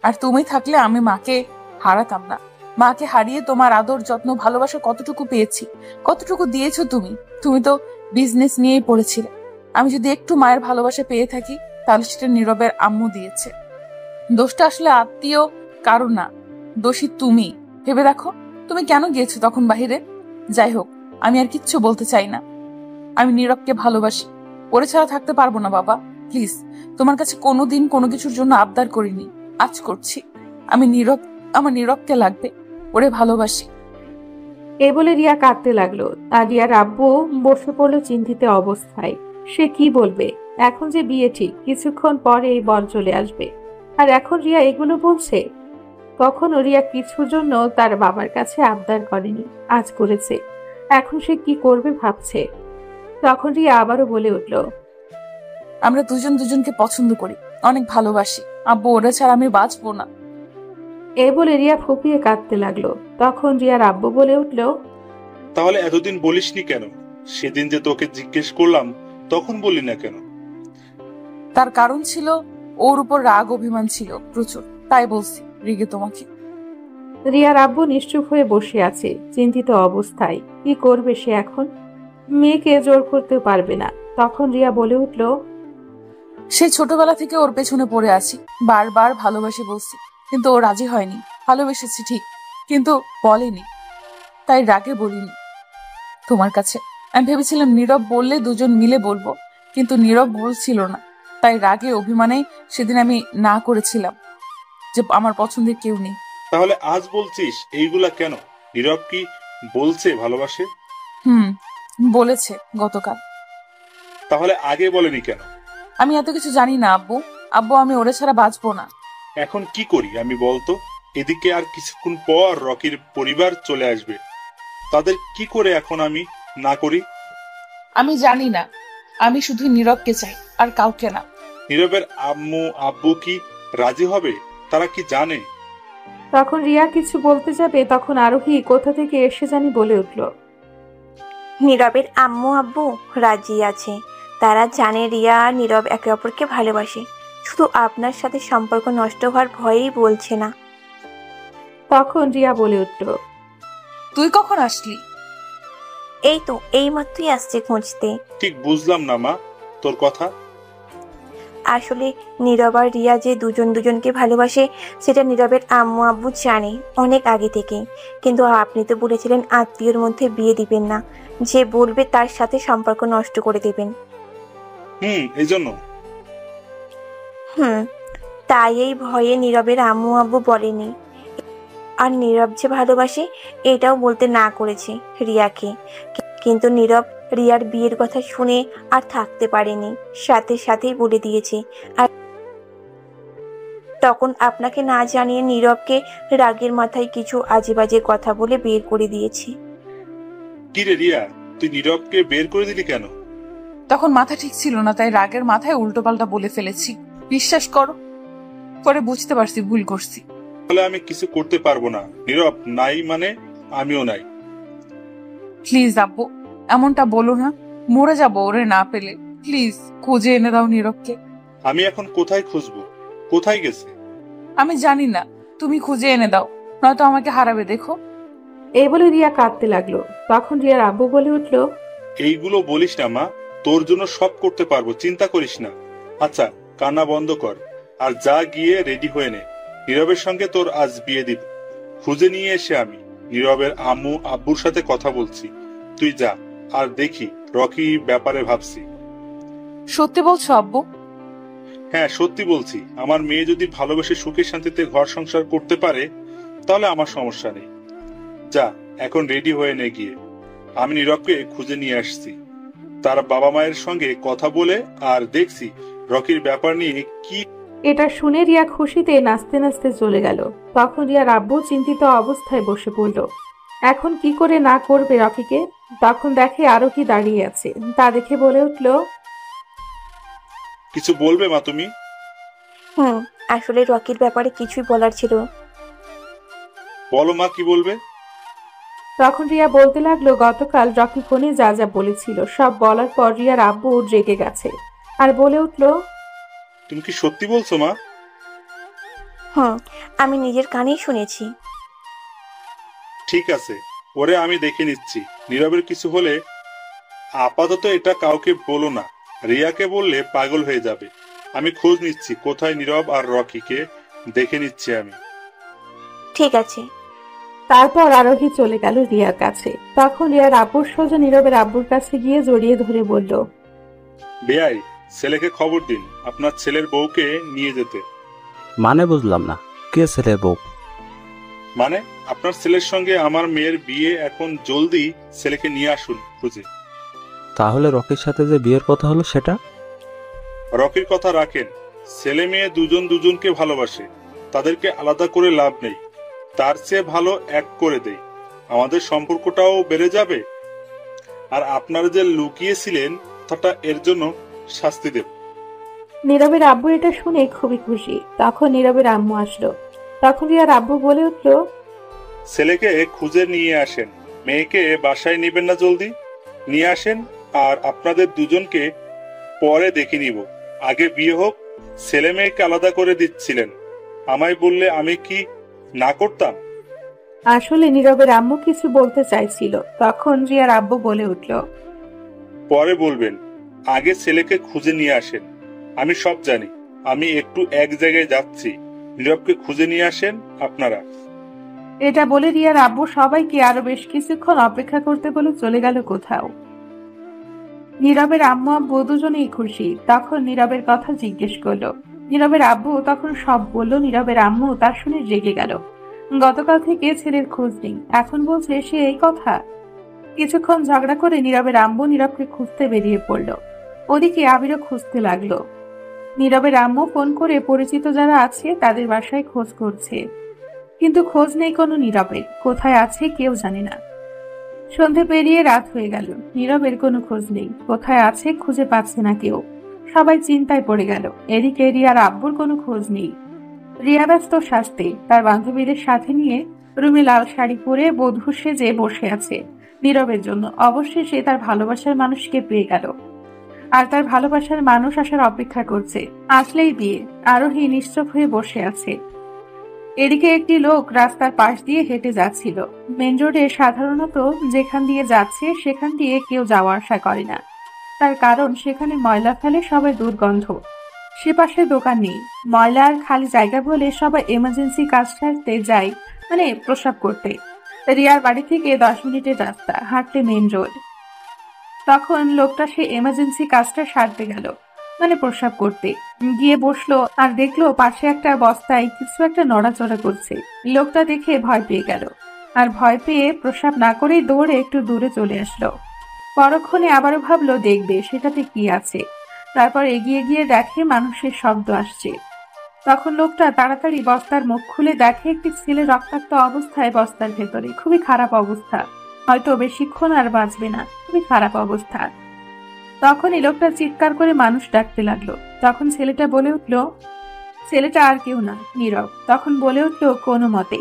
আর তুমি থাকলে আমি মাকে হারাতাম না। মাকে হারিয়ে তোমার আদর যত্ন ভালোবাসা কতটুকু পেয়েছি, কতটুকু দিয়েছো তুমি। তুমি তো বিজনেস নিয়েই পড়েছিলে। আমি যদি একটু মায়ের ভালোবাসা পেয়ে থাকি তাহলে সেটা নীরবের আম্মু দিয়েছে। দোষটা আসলে আত্মীয় কারো না, দোষী তুমি। ভেবে দেখো তুমি কেন গিয়েছো তখন বাহিরে। যাই হোক, আমি আর কিচ্ছু বলতে চাই না। আমি নীরবকে ভালোবাসি, ওরে ছাড়া থাকতে পারবো না বাবা। প্লিজ, তোমার কাছে কোনোদিন কোনো কিছুর জন্য আবদার করিনি, আজ করছি। আমার নীরবকে লাগবে, ওরে ভালোবাসি। এই বলে রিয়া কাঁদতে লাগলো আর রিয়ার আব্বু বসে পড়লো চিন্তিত অবস্থায়। সে কি বলবে? এখন যে বিয়ে ঠিক, কিছুক্ষণ পরে এই বর চলে আসবে, আর এখন রিয়া এগুলো বলছে। কখনো রিয়া কিছুর জন্য তার বাবার কাছে আবদার করেনি, আজ করেছে। এখন সে কি করবে ভাবছে। তখন রিয়া আবারও বলে উঠল, আমরা দুজন দুজনকে পছন্দ করি, অনেক ভালোবাসি আব্বু, ওরা ছাড়া আমি বাঁচবো না। এই বলে রিয়া ফুপিয়ে কাঁদতে লাগলো। তখন রিয়ার আব্বু বলে উঠল, তাহলে এতদিন বলিসনি কেন? সেদিন যে তোকে জিজ্ঞেস করলাম তখন বললি না কেন? তার কারণ ছিল, ওর উপর রাগ অভিমান ছিল প্রচুর, তাই বলছি রেগে তোমাকে। রিয়ার আব্বু নিশ্চুপ হয়ে বসে আছে চিন্তিত অবস্থায়। কি করবে সে এখন? মেয়েকে জোর করতে পারবে না। তখন রিয়া বলে উঠল, সেই ছোটবেলা থেকে ওর পেছনে পড়ে আছি, বারবার ভালোবাসি বলছি, কিন্তু ও রাজি হয়নি। ভালোবেসেছি ঠিক, কিন্তু বলেনি, তাই রাগে বলিনি তোমার কাছে। আমি ভেবেছিলাম নীরব বললে দুজন মিলে বলবো, কিন্তু নীরব বলছিল না, তাই রাগে অভিমানে সেদিন আমি না করেছিলাম যে আমার পছন্দের কেউ নেই। তাহলে আজ বলছিস এইগুলা কেন? নীরব কি বলছে ভালোবাসে? বলেছে গতকাল। তাহলে আগে বলেনি কেন? আমি এত কিছু জানি না আব্বু। আমি ওরে ছাড়া বাঁচবো না। এখন কি করি আমি বলতো? এদিকে আর কিছুক্ষণ পর রকির পরিবার চলে আসবে, তাদের কি করে এখন আমি না করি? আমি জানি না, আমি শুধু নীরবকে চাই আর কাউকে না। নীরবের আম্মু আব্বু কি রাজি হবে? তারা কি জানে? তখন রিয়া কিছু বলতে যাবে, তখন আরোহী কোথা থেকে এসে জানি বলে উঠল, নীরবের আম্মু আব্বু রাজি আছে। তারা জানে রিয়া আর নীরব একে অপরকে ভালোবাসে, শুধু আপনার সাথে সম্পর্ক নষ্ট হওয়ার ভয়েই বলছে না। তখন রিয়া বলে উঠল, তুই কখন আসলি? এই তো এইমাত্রই আসছে খুঁজতে। ঠিক বুঝলাম না মা তোর কথা। আসলে নীরব আর রিয়া যে দুজন দুজনকে ভালোবাসে সেটা নীরবের আম্মু আব্বু জানে অনেক আগে থেকে, কিন্তু আপনি তো বলেছিলেন আত্মীয়র মধ্যে বিয়ে দিবেন না, যে বলবে তার সাথে সম্পর্ক নষ্ট করে দেবেন। এই জন্য তাই এই ভয়ে নীরবের আম্মু আব্বু বলেনি। আর নীরব যে ভালোবাসে এটাও বলতে না করেছে রিয়াকে, কিন্তু নীরব রিয়ার বিয়ের কথা শুনে আর থাকতে পারেনি, সাথে সাথেই বলে দিয়েছে। আর তখন আপনাকে না জানিয়ে নীরবকে রাগের মাথায় কিছু আজে বাজে কথা বলে বের করে দিয়েছে। কি রে রিয়া, তুই নীরবকে বের করে দিলি কেন? তখন মাথা ঠিক ছিল না, তাই রাগের মাথায় উল্টো পাল্টা বলে ফেলেছি। বিশ্বাস করো, পরে বুঝতে পারছি ভুল করছি। তাহলে আমি কিছু করতে পারবো না। নীরব নাই মানে আমিও নাই। প্লিজ আব্বু, এমনটা বলো না, মরে যাবো ওরে না পেলে। প্লিজ খুঁজে এনে দাও নীরবকে। আমি এখন কোথায় খুঁজবো? কোথায় গেছে? আমি জানি না, তুমি খুঁজে এনে দাও, নয়তো আমাকে হারাবে দেখো। এই বলে রিয়া কাঁদতে লাগলো। তখন রিয়ার আব্বু বলে উঠল, এইগুলো বলিস না মা, তোর জন্য সব করতে পারবো, চিন্তা করিস না। আচ্ছা কান্না বন্ধ কর আর যা গিয়ে রেডি হয়ে নে। নীরবের সঙ্গে তোর আজ বিয়ে দিব। খুঁজে নিয়ে এসে আমি নীরবের আম্মু আব্বুর সাথে কথা বলছি, তুই যা। আর দেখি রকি ব্যাপারে ভাবছি। সত্যি বলছো আব্বু? হ্যাঁ সত্যি বলছি। আমার মেয়ে যদি ভালোবেসে সুখে শান্তিতে ঘর সংসার করতে পারে তাহলে আমার সমস্যা নেই। যা এখন রেডি হয়ে নে গিয়ে। আমি নীরবকে খুঁজে নিয়ে আসছি, তার বাবা মায়ের সঙ্গে কথা বলে আর দেখছি রকির ব্যাপার নিয়ে কি। এটা শুনে রিয়া খুশিতে নাচতে নাচতে চলে গেল। তখন রিয়ার আব্বু চিন্তিত অবস্থায় বসে পড়ল, এখন কি করে না করবে রকিকে। তখন দেখে আরোহী দাঁড়িয়ে আছে, তা দেখে বলে উঠল, কিছু বলবে মা তুমি? আসলে রকির ব্যাপারে কিছুই বলার ছিল। বলো মা, কি বলবে? তখন রিয়া বলতে লাগলো, গতকাল রকি ফোনে যা যা বলেছিল সব বলার পর রিয়ার আব্বু রেগে গেছে আর বলে উঠল, তুমি কি সত্যি বলছো মা? আমি নিজের কানেই শুনেছি। ঠিক আছে, ওরে আমি দেখে নিচ্ছি। নীরবের কিছু হলে আপাতত এটা কাউকে বলো না, রিয়াকে বললে পাগল হয়ে যাবে। আমি খোঁজ নিচ্ছি কোথায় নীরব আর রকিকে, দেখে নিচ্ছি আমি। ঠিক আছে। তারপর আরোহী চলে গেল রিয়ার কাছে। তখন রিয়ার আব্বুর সোজা নীরবের আব্বুর কাছে গিয়ে জড়িয়ে ধরে বলল, বেয়াই, ছেলেকে খবর দিন আপনার ছেলের বউকে নিয়ে যেতে। মানে বুঝলাম না, কে ছেলে বউ? মানে আপনার ছেলের সঙ্গে আমার মেয়ের বিয়ে, এখন জলদি ছেলেকে নিয়ে আসুন খুঁজে। তাহলে রকির সাথে যে বিয়ের কথা হলো সেটা? রকির কথা রাখেন, ছেলে মেয়ে দুজন দুজনকে ভালোবাসে, তাদেরকে আলাদা করে লাভ নেই। তার চেয়ে ভালো এক করে দেই, আমাদের সম্পর্কটাও বেড়ে যাবে। আর আপনারা যে লুকিয়েছিলেন কথাটা, এর জন্য শাস্তি দেব। নীরবের আব্বু এটা শুনে খুবই খুশি। তখন নীরবের আম্মু আসলো। তখন রিয়ার আব্বু বলে উঠল, ছেলেকে খুঁজে নিয়ে আসেন, মেয়েকে বাসায় নিবেন না, জলদি নিয়ে আসেন। আর আপনাদের দুজনকে পরে দেখে নিব, আগে বিয়ে হোক। ছেলে মেয়েকে আলাদা করে দিচ্ছিলেন, আমায় বললে আমি কি না করতাম? আসলে নীরবের আম্মু কিছু বলতে চাইছিল। তখন রিয়ার আব্বু বলে উঠল, পরে বলবেন, আগে ছেলেকে খুঁজে নিয়ে আসেন। আমি সব জানি, আমি একটু এক জায়গায় যাচ্ছি, নীরবকে খুঁজে নিয়ে আসেন আপনারা। এটা বলে রিয়ার আব্বু সবাইকে আরো বেশ কিছুক্ষণ অপেক্ষা করতে বলে চলে গেল কোথাও। নীরবের আম্মু আব্বু দুজনেই খুশি। তখন নীরবের কথা জিজ্ঞেস করলো। নীরবের আব্বু তখন সব বলল। নীরবের আম্মু তার শুনে রেগে গেল। গতকাল থেকে ছেলের খোঁজ নেই, এখন বলছে সে এই কথা। কিছুক্ষণ ঝগড়া করে নীরবের আম্মু নীরবকে খুঁজতে বেরিয়ে পড়ল। ওদিকে আবিরও খুঁজতে লাগলো। নীরবের আম্মু ফোন করে পরিচিত যারা আছে তাদের বাসায় খোঁজ করছে, কিন্তু খোঁজ নেই কোনো নীরবের। কোথায় আছে কেউ জানে না। সন্ধে পেরিয়ে রাত হয়ে গেল, নীরবের কোনো খোঁজ নেই। কোথায় আছে খুঁজে পাচ্ছে না কেউ। সবাই চিন্তায় পড়ে গেল। এদিকে রিয়ার আব্বুর কোনো খোঁজ নেই। রিয়া ব্যস্ত সাজতে, তার বান্ধবীদের সাথে নিয়ে রুমে লাল শাড়ি পরে বধূ সেজে বসে আছে নীরবের জন্য। অবশেষে তার ভালোবাসার মানুষকে পেয়ে গেল, আর তার ভালোবাসার মানুষ আসার অপেক্ষা করছে। আসলেই বিয়ে। আরোহী নিশ্চুপ হয়ে বসে আছে। এদিকে একটি লোক রাস্তার পাশ দিয়ে হেঁটে যাচ্ছিল। মেন রোডে সাধারণত যেখান দিয়ে যাচ্ছে সেখান দিয়ে কেউ যাওয়া আসা করে না। তার কারণ সেখানে ময়লা ফেলে সবাই, দুর্গন্ধ। সে পাশে দোকান নেই, ময়লা আর খালি জায়গা বলে সবাই এমার্জেন্সি কাজ সারতে যায়, মানে প্রস্রাব করতে। রিয়ার বাড়ি থেকে 10 মিনিটের রাস্তা, হাঁটতে মেন রোড। তখন লোকটা সে এমার্জেন্সি কাজটা সারতে গেল, মানে প্রস্রাব করতে গিয়ে বসলো, আর দেখলো পাশে একটা বস্তায় কিছু একটা নড়াচড়া করছে। লোকটা দেখে ভয় পেয়ে গেল, আর ভয় পেয়ে প্রস্রাব না করেই দৌড়ে একটু দূরে চলে আসলো। পরক্ষণে আবারও ভাবলো দেখবে সেটাতে কি আছে। তারপর এগিয়ে গিয়ে দেখে মানুষের শব্দ আসছে। তখন লোকটা তাড়াতাড়ি বস্তার মুখ খুলে দেখে একটি ছেলে রক্তাক্ত অবস্থায় বস্তার ভেতরে। খুবই খারাপ অবস্থা, হয়তো বেশিক্ষণ আর বাঁচবে না। খুবই খারাপ অবস্থা। তখনই লোকটা চিৎকার করে মানুষ ডাকতে লাগলো। তখন ছেলেটা বলে উঠল, ছেলেটা আর কেউ না, নীরব। তখন বলে উঠল কোনো মতে,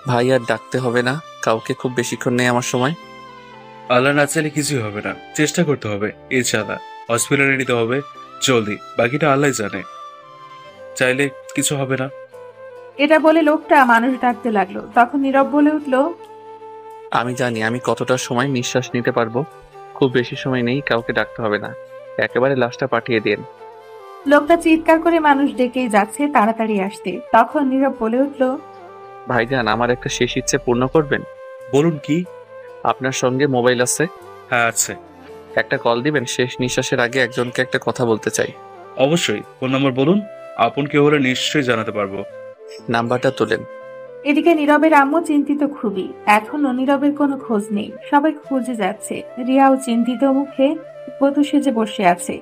ভাই আর ডাকতে হবে না কাউকে, খুব বেশিক্ষণ নেই আমার সময়। আল্লাহ না চাইলে কিছুই হবে না, চেষ্টা করতে হবে। ইনশাআল্লাহ হসপিটালে নিতে হবে জলদি, বাকিটা আল্লাহ জানে, চাইলে কিছু হবে না। এটা বলে লোকটা মানুষ ডাকতে লাগলো। তখন নীরব বলে উঠল, আমি জানি আমি কতটা সময় নিঃশ্বাস নিতে পারবো, খুব বেশি সময় নেই, কাউকে ডাকতে হবে না, একেবারে লাশটা পাঠিয়ে দিন। লোকটা চিৎকার করে মানুষ ডেকেই যাচ্ছে তাড়াতাড়ি আসতে। তখন নীরব বলে উঠল, ভাইজান আমার একটা শেষ ইচ্ছে পূর্ণ করবেন? বলুন কি? আপনার সঙ্গে মোবাইল আছে? হ্যাঁ আছে। একটা কল দিবেন, শেষ নিঃশ্বাসের আগে একজনকে একটা কথা বলতে চাই। অবশ্যই, ফোন নাম্বার বলুন, আপন কেউ হলে নিশ্চয়ই জানাতে পারবো। নাম্বারটা তোলেন। এদিকে নীরবের আম্মু চিন্তিত খুবই। এখনো নীরবের কোনো খোঁজ নেই, সবাই খুঁজে যাচ্ছে। রিয়াও চিন্তিত মুখে বধূ সেজে বসে আছে,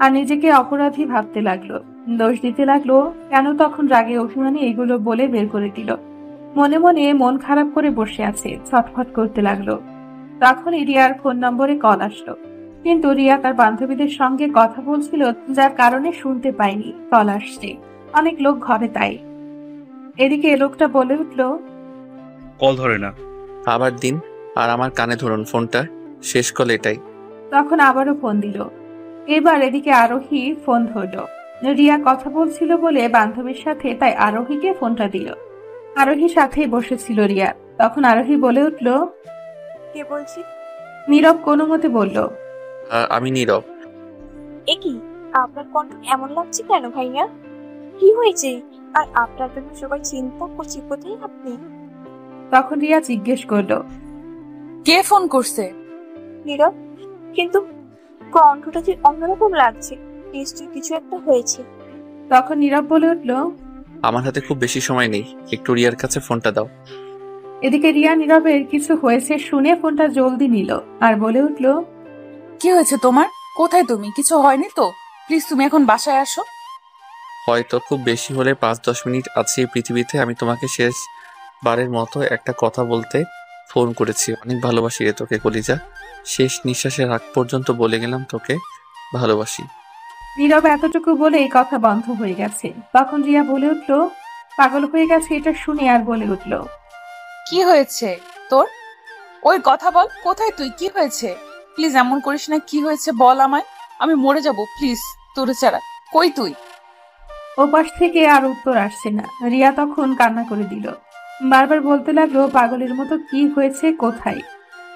আর নিজেকে অপরাধী ভাবতে লাগলো, দোষ দিতে লাগলো। কেন তখন রাগে অভিমানী এগুলো বলে বের করে দিল। মনে মনে মন খারাপ করে বসে আছে, ছটফট করতে লাগলো। তখনই রিয়ার ফোন নম্বরে কল আসলো, কিন্তু রিয়া তার বান্ধবীদের সঙ্গে কথা বলছিল, যার কারণে শুনতে পায়নি কল আসছে। অনেক লোক ঘরে, তাই। এদিকে লোকটা বলে উঠল, কল ধরে না। আবার দিন, আর আমার কানে ধরুন ফোনটা, শেষ কল এটাই। তখন আবারও ফোন দিল। এবার এদিকে আরোহী ফোন ধরলো। রিয়া কথা বলছিল বলে বান্ধবীর সাথে, তাই আরোহীকে ফোনটা দিল। আরোহীর সাথেই বসেছিল রিয়া। তখন আরোহী বলে উঠল, কে বলছি? নীরব কোনো মতে বলল, আমি নীরব। এ কি, আপনার কণ্ঠ এমন লাগছে কেন ভাইয়া? কি হয়েছে? আর আপনার জন্য সবাই চিন্তা করছে, কোথায় আপনি? তখন রিয়া জিজ্ঞেস করলো, কে ফোন করছে? নীরব। কিন্তু কণ্ঠটা যে অন্যরকম লাগছে, নিশ্চয়ই কিছু একটা হয়েছে। তখন নীরব বলে উঠলো, আমার হাতে খুব বেশি সময় নেই, একটু রিয়ার কাছে ফোনটা দাও। এদিকে রিয়া নীরবের কিছু হয়েছে শুনে ফোনটা জলদি নিল আর বলে উঠলো, কি হয়েছে তোমার? কোথায় তুমি? কিছু হয়নি তো? প্লিজ তুমি এখন বাসায় আসো। হয়তো খুব বেশি হলে 5-10 মিনিট আছে এই পৃথিবীতে। আমি তোমাকে শেষবারের মতো একটা কথা বলতে ফোন করেছি। অনেক ভালোবাসি রে তোকে কলিজা। শেষ নিঃশ্বাসের আগ পর্যন্ত বলে গেলাম তোকে ভালোবাসি। নীরব এতটুকু বলে এই কথা বন্ধ হয়ে গেছে। তখন রিয়া বলে উঠলো, পাগল হয়ে গেছে এটা শুনে, আর বলে উঠলো, কি হয়েছে তোর? ওই কথা বল, কোথায় তুই? কি হয়েছে? প্লিজ এমন করিস না, কি হয়েছে বল আমায়। আমি মরে যাব প্লিজ তোর ছাড়া। কই তুই? ওপাশ থেকে আর উত্তর আসছে না। রিয়া তখন কান্না করে দিল, বারবার বলতে লাগলো, পাগলের মতো কি হয়েছে, কোথায়?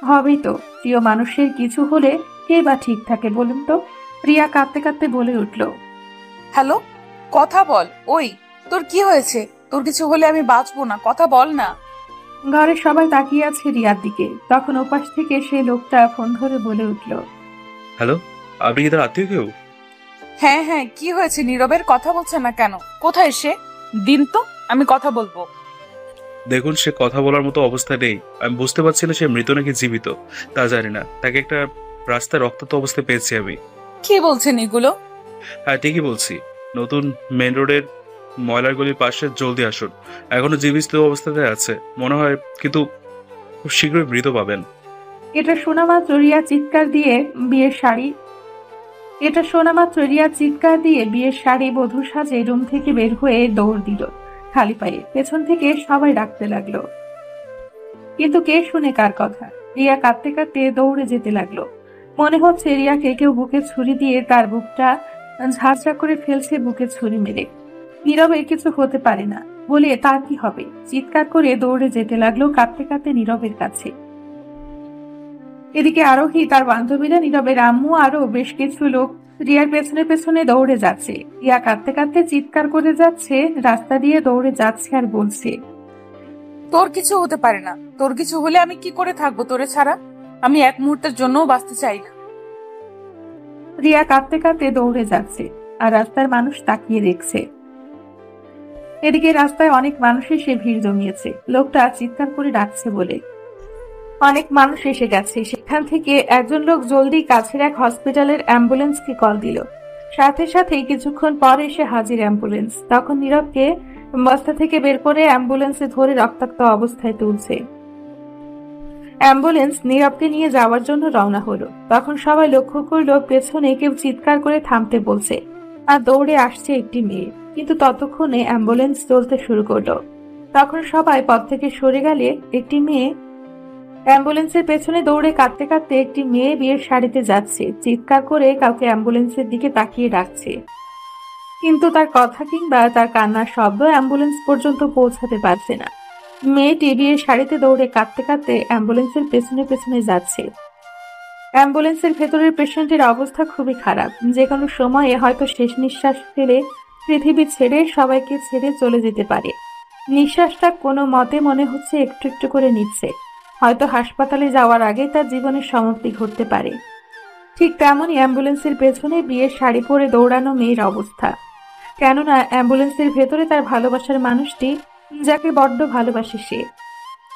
হবেই তো, প্রিয় মানুষের কিছু হলে কে বা ঠিক থাকে বলুন তো? রিয়া কাঁদতে কাঁদতে বলে উঠলো, হ্যালো, কথা বল। ওই তোর কি হয়েছে? তোর কিছু হলে আমি বাঁচবো না, কথা বল না। ঘরের সবাই তাকিয়ে আছে রিয়ার দিকে। তখন ওপাশ থেকে সেই লোকটা ফোন ধরে বলে উঠলো, হ্যালো, আপনি কি তার আত্মীয় কেউ? হ্যাঁ হ্যাঁ, কি হয়েছে? নীরবের কথা বলছে না কেন? কোথায় সে? দিন তো, আমি কথা বলবো। দেখুন, সে কথা বলার মতো অবস্থা নেই। আমি বুঝতে পারছি না সে মৃত নাকি জীবিত, তা জানি না। তাকে একটা রাস্তায় রক্তাক্ত অবস্থায় পেয়েছি আমি। কি বলছেন এগুলো? হ্যাঁ, ঠিকই বলছি। নতুন মেন রোডের ময়লার গলির পাশে, জলদি আসুন। এখনো জীবিত অবস্থাতে আছে মনে হয়, কিন্তু খুব শীঘ্রই মৃত পাবেন। এটা শোনা মাত্র রিয়া চিৎকার দিয়ে বিয়ের শাড়ি বধূর সাজে রুম থেকে বের হয়ে দৌড় দিল খালি পায়ে। পেছন থেকে সবাই ডাকতে লাগলো, কিন্তু কে শুনে কার কথা? রিয়া কাঁদতে কাঁদতে দৌড়ে যেতে লাগলো। মনে হচ্ছে রিয়াকে কেউ বুকে ছুরি দিয়ে তার বুকটা ঝাঁঝরা করে ফেলছে, বুকে ছুরি মেরে। নীরবের কিছু হতে পারে না বলে তার কি হবে? চিৎকার করে দৌড়ে যেতে লাগলো কাঁদতে কাঁদতে নীরবের কাছে। এদিকে আরোহী, তার বান্ধবীরা, নীরবের আম্মু, আরো বেশ কিছু লোক রিয়ার পেছনে পেছনে দৌড়ে যাচ্ছে। রিয়া কাঁদতে কাঁদতে চিৎকার করে যাচ্ছে, রাস্তা দিয়ে দৌড়ে যাচ্ছে আর বলছে, তোর কিছু হতে পারে না। তোর কিছু হলে আমি কি করে থাকবো তোরে ছাড়া? আমি এক মুহূর্তের জন্যও বাঁচতে চাই না। রিয়া কাঁদতে কাঁদতে দৌড়ে যাচ্ছে আর রাস্তার মানুষ তাকিয়ে দেখছে। এদিকে রাস্তায় অনেক মানুষ এসে ভিড় জমিয়েছে লোকটা চিৎকার করে ডাকছে বলে। অনেক মানুষ এসে গেছে। সেখান থেকে একজন লোক জলদি কাছের এক হসপিটালের অ্যাম্বুলেন্সকে কল দিল। সাথে সাথেই কিছুক্ষণ পর এসে হাজির অ্যাম্বুলেন্স। তখন নীরবকে বস্তা থেকে বের করে অ্যাম্বুলেন্সে ধরে রক্তাক্ত অবস্থায় তুলছে। অ্যাম্বুলেন্স নীরবকে নিয়ে যাওয়ার জন্য রওনা হলো। তখন সবাই লক্ষ্য করলো পেছনে কেউ চিৎকার করে থামতে বলছে, আর দৌড়ে আসছে একটি মেয়ে। কিন্তু ততক্ষণে অ্যাম্বুলেন্স চলতে শুরু করলো। তখন সবাই পথ থেকে সরে গেলে একটি মেয়ে অ্যাম্বুলেন্সের পেছনে দৌড়ে কাঁদতে কাঁদতে একটি মেয়ে বিয়ের শাড়িতে যাচ্ছে, চিৎকার করে কাউকে অ্যাম্বুলেন্সের দিকে তাকিয়ে ডাকছে। কিন্তু তার কথা কিংবা তার কান্নার শব্দ অ্যাম্বুলেন্স পর্যন্ত পৌঁছাতে পারছে না। মেয়েটি বিয়ের শাড়িতে দৌড়ে কাঁদতে কাঁদতে অ্যাম্বুলেন্সের পেছনে পেছনে যাচ্ছে। অ্যাম্বুলেন্সের ভেতরের পেশেন্টের অবস্থা খুবই খারাপ। যে কোনো সময়ে হয়তো শেষ নিঃশ্বাস ফেলে পৃথিবী ছেড়ে সবাইকে ছেড়ে চলে যেতে পারে। নিঃশ্বাসটা কোনো মতে মনে হচ্ছে একটু একটু করে নিচ্ছে। হয়তো হাসপাতালে যাওয়ার আগে তার জীবনের সমাপ্তি ঘটতে পারে। ঠিক তেমনই অ্যাম্বুলেন্সের পেছনে বিয়ের শাড়ি পরে দৌড়ানো মেয়ের অবস্থা। কেননা অ্যাম্বুলেন্সের ভেতরে তার ভালোবাসার মানুষটি, যাকে বড্ড ভালোবাসে সে।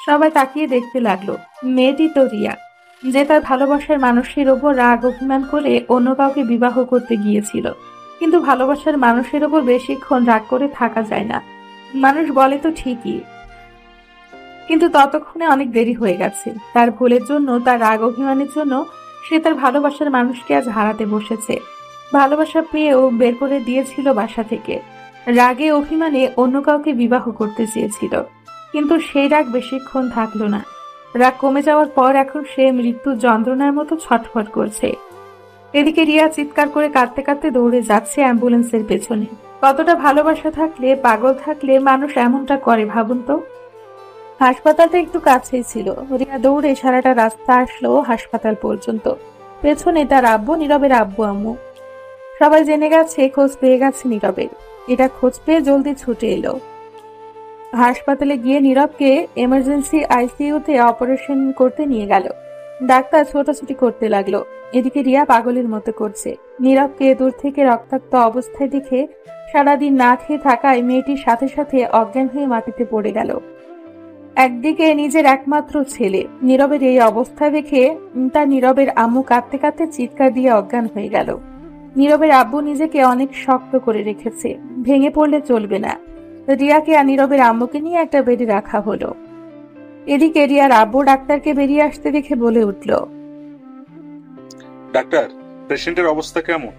সবাই তাকিয়ে দেখতে লাগলো। মেয়েটি তো রিয়া, যে তার ভালোবাসার মানুষের ওপর রাগ অভিমান করে অন্য কাউকে বিবাহ করতে গিয়েছিল। কিন্তু ভালোবাসার মানুষের ওপর বেশিক্ষণ রাগ করে থাকা যায় না। মানুষ বলে তো ঠিকই, কিন্তু ততক্ষণে অনেক দেরি হয়ে গেছে। তার ভুলের জন্য, তার রাগ অভিমানের জন্য সে তার ভালোবাসার মানুষকে আজ হারাতে বসেছে। ভালোবাসা পেয়েও বের করে দিয়েছিল বাসা থেকে। রাগে অভিমানে অন্য কাউকে বিবাহ করতে চেয়েছিল, কিন্তু সেই রাগ বেশিক্ষণ থাকলো না। রাগ কমে যাওয়ার পর এখন সে মৃত্যু যন্ত্রণার মতো ছটফট করছে। এদিকে রিয়া চিৎকার করে কাঁদতে কাঁদতে দৌড়ে যাচ্ছে অ্যাম্বুলেন্সের পেছনে। কতটা ভালোবাসা থাকলে, পাগল থাকলে মানুষ এমনটা করে ভাবুন তো। হাসপাতালটা একটু কাছেই ছিল। রিয়া দৌড়ে সারাটা রাস্তা আসলো হাসপাতাল পর্যন্ত। পেছনে তার আব্বু, নীরবের আব্বু আম্মু। সবাই জেনে গেছে, খোঁজ পেয়ে গেছে নীরবের। এটা খোঁজ পেয়ে জলদি ছুটে এলো। হাসপাতালে গিয়ে নীরবকে এমার্জেন্সি আইসিইউতে অপারেশন করতে নিয়ে গেল। ডাক্তার ছোটাছুটি করতে লাগলো। এদিকে রিয়া পাগলের মতো করছে। নীরবকে দূর থেকে রক্তাক্ত অবস্থায় দেখে সারাদিন না খেয়ে থাকায় মেয়েটির সাথে সাথে অজ্ঞান হয়ে মাটিতে পড়ে গেল। একদিকে নিজের একমাত্র ছেলে নীরবের এই অবস্থা দেখে তার নীরবের আম্মু কাঁদতে কাঁদতে চিৎকার দিয়ে অজ্ঞান হয়ে গেল। নীরবের আব্বু নিজেকে অনেক শক্ত করে রেখেছে, ভেঙে পড়লে চলবে না। রিয়াকে আর নীরবের আম্মুকে নিয়ে একটা বেডে রাখা হলো। এদিকে রিয়ার আব্বু ডাক্তারকে বেরিয়ে আসতে দেখে বলে উঠল, ডাক্তার, পেশেন্টের অবস্থা কেমন?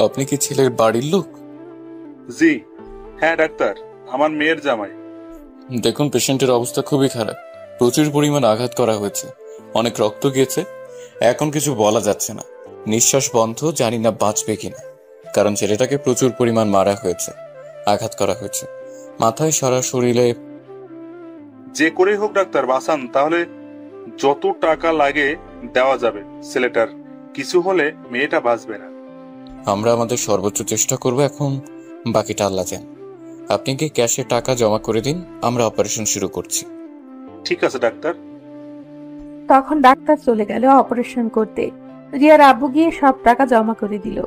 আপনি কি ছেলের বাড়ির লোক? জি হ্যাঁ ডাক্তার, আমার মেয়ের জামাই। দেখুন, পেশেন্টের অবস্থা খুবই খারাপ। প্রচুর পরিমাণ আঘাত করা হয়েছে, অনেক রক্ত গিয়েছে। এখন কিছু বলা যাচ্ছে না, নিঃশ্বাস বন্ধ, জানি না বাঁচবে কিনা। কারণ ছেলেটাকে প্রচুর পরিমাণ মারা হয়েছে, আঘাত করা হয়েছে মাথায়, সারা শরীরে। যে করেই হোক ডাক্তার বাঁচান, তাহলে যত টাকা লাগে দেওয়া যাবে। ছেলেটার কিছু হলে মেয়েটা বাঁচবে না। আমরা আমাদের সর্বোচ্চ চেষ্টা করব, এখন বাকিটা আল্লাহ জানে। আপনি কি ক্যাশে টাকা জমা করে দিন, আমরা অপারেশন শুরু করছি। ঠিক আছে ডাক্তার। তখন ডাক্তার চলে গেল অপারেশন করতে। রিয়ার আব্বু গিয়ে সব টাকা জমা করে দিল।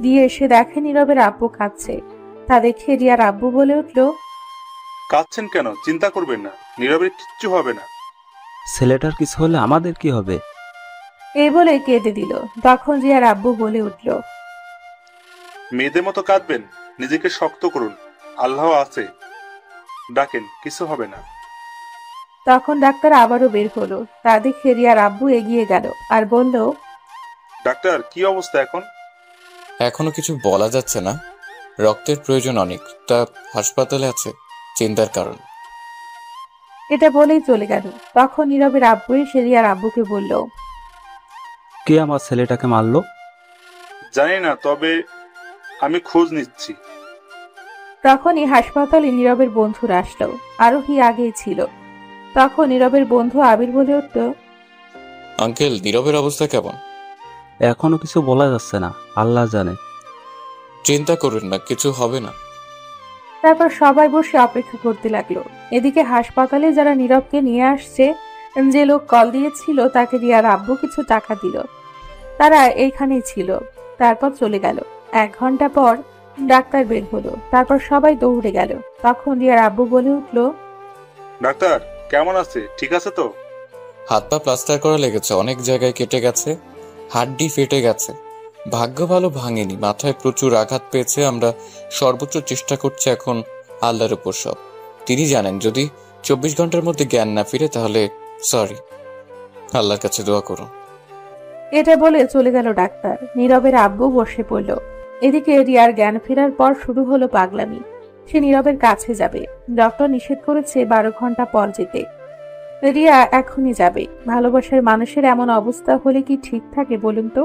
দিয়ে এসে দেখে নীরবের আব্বু কাঁদছে। তা দেখে রিয়ার আব্বু বলে উঠল, কাঁদছেন কেন? চিন্তা করবেন না, নীরবের কিচ্ছু হবে না। ছেলেটার কিছু হলে আমাদের কি হবে? এই বলে কেঁদে দিল। তখন রিয়ার আব্বু বলে উঠল, মেয়েদের মতো কাঁদবেন, নিজেকে শক্ত করুন, আল্লাহ আছে, ডাকেন, কিছু হবে না। তখন ডাক্তার আবারও বের হলো। তা দেখে রিয়ার আব্বু এগিয়ে গেল আর বলল, ডাক্তার কি অবস্থা এখন? এখনো কিছু বলা যাচ্ছে না, রক্তের প্রয়োজন অনেক, তা হাসপাতালে আছে, চিন্তার কারণ। এটা বলেই চলে গেল। তখন নীরবের আব্বু এসে রিয়ার আব্বুকে বলল, কে আমার ছেলেটাকে মারলো? জানি না, তবে আমি খোঁজ নিচ্ছি। তখনই হাসপাতালে নীরবের বন্ধুরা আসলো। আরোহী আগেই ছিল। তখন নীরবের বন্ধু আবির বলে উঠল, আঙ্কেল, নীরবের অবস্থা কেমন? এখনো কিছু বলা যাচ্ছে না, আল্লাহ জানে। চিন্তা করুন না, কিছু হবে না। তারপর সবাই বসে অপেক্ষা করতে লাগলো। এদিকে হাসপাতালে যারা নীরবকে নিয়ে আসছে, যে লোক কল দিয়েছিল তাকে রিয়ার আব্বু কিছু টাকা দিল। তারা এইখানেই ছিল। তারপর চলে গেল। 1 ঘন্টা পর ডাক্তার বের হলো। তারপর সবাই দৌড়ে গেল। তখন রিয়ার আব্বু বলে উঠল, ডাক্তার কেমন আছে? ঠিক আছে তো? হাত পা প্লাস্টার করা লেগেছে, অনেক জায়গায় কেটে গেছে, হাড্ডি ফেটে গেছে, ভাগ্য ভালো ভাঙেনি, মাথায় প্রচুর আঘাত পেয়েছে। আমরা সর্বোচ্চ চেষ্টা করছি, এখন আল্লাহর উপর সব। তিনি জানেন, যদি 24 ঘন্টার মধ্যে জ্ঞান না ফিরে তাহলে সরি, আল্লাহর কাছে দোয়া করুন। এটা বলে চলে গেল ডাক্তার। নীরবের আব্বু বসে পড়ল। এদিকে রিয়ার জ্ঞান ফেরার পর শুরু হলো পাগলামি। সে নীরবের কাছে যাবে। ডক্টর নিষেধ করেছে 12 ঘন্টা পর যেতে। রিয়া এখনই যাবে। ভালোবাসার মানুষের এমন অবস্থা হলে কি ঠিক থাকে বলুন তো?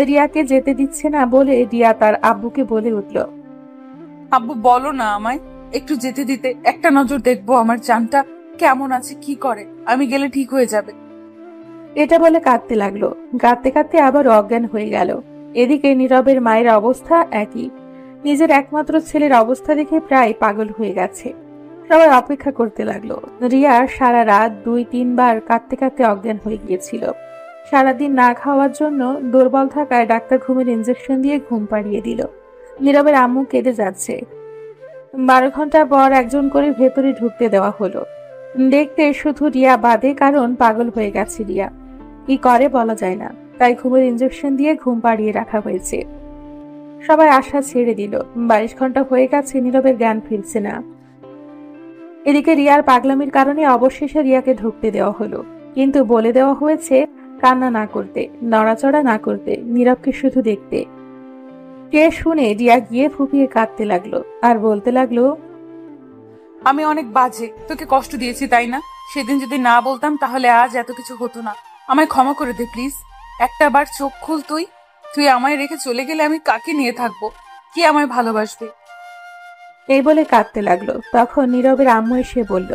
রিয়াকে যেতে দিচ্ছে না বলে রিয়া তার আব্বুকে বলে উঠল, আব্বু বলো না আমায় একটু যেতে দিতে, একটা নজর দেখবো আমার জানটা কেমন আছে, কি করে, আমি গেলে ঠিক হয়ে যাবে। এটা বলে কাঁদতে লাগলো। কাঁদতে কাঁদতে আবার অজ্ঞান হয়ে গেল। এদিকে নীরবের মায়ের অবস্থা একই। নিজের একমাত্র ছেলের অবস্থা দেখে প্রায় পাগল হয়ে গেছে। সবাই অপেক্ষা করতে লাগলো। রিয়া সারা রাত 2-3 বার কাঁদতে কাঁদতে অজ্ঞান হয়ে গিয়েছিল। সারাদিন না খাওয়ার জন্য দুর্বল থাকায় ডাক্তার ঘুমের ইঞ্জেকশন দিয়ে ঘুম পাড়িয়ে দিল। নীরবের আম্মু কেঁদে যাচ্ছে। 12 ঘন্টা পর একজন করে ভেতরে ঢুকতে দেওয়া হলো। দেখতে শুধু রিয়া বাদে, কারণ পাগল হয়ে গেছে রিয়া। কি করে বলা যায় না, তাই ঘুমের ইঞ্জেকশন দিয়ে ঘুম পাড়িয়ে রাখা হয়েছে। সবাই আশা ছেড়ে দিল। 22 ঘন্টা হয়ে গেছে, নীরবের জ্ঞান ফিরছে না। এদিকে রিয়ার পাগলামির কারণে অবশেষে রিয়াকে ঢুকতে দেওয়া হলো, কিন্তু বলে দেওয়া হয়েছে কান্না না করতে, নড়াচড়া না করতে, নীরবকে শুধু দেখতে। কে শুনে রিয়া গিয়ে ফুপিয়ে কাঁদতে লাগলো আর বলতে লাগলো, আমি অনেক বাজে, তোকে কষ্ট দিয়েছি তাই না? সেদিন যদি না বলতাম তাহলে আজ এত কিছু হতো না। আমায় ক্ষমা করে দে প্লিজ। একটা বার চোখ খুল, তুই তুই আমায় রেখে চলে গেলে আমি কাকে নিয়ে থাকবো? কি আমায় ভালোবাসবে? এই বলে কাঁদতে লাগলো। তখন নীরবের আম্মু এসে বলল,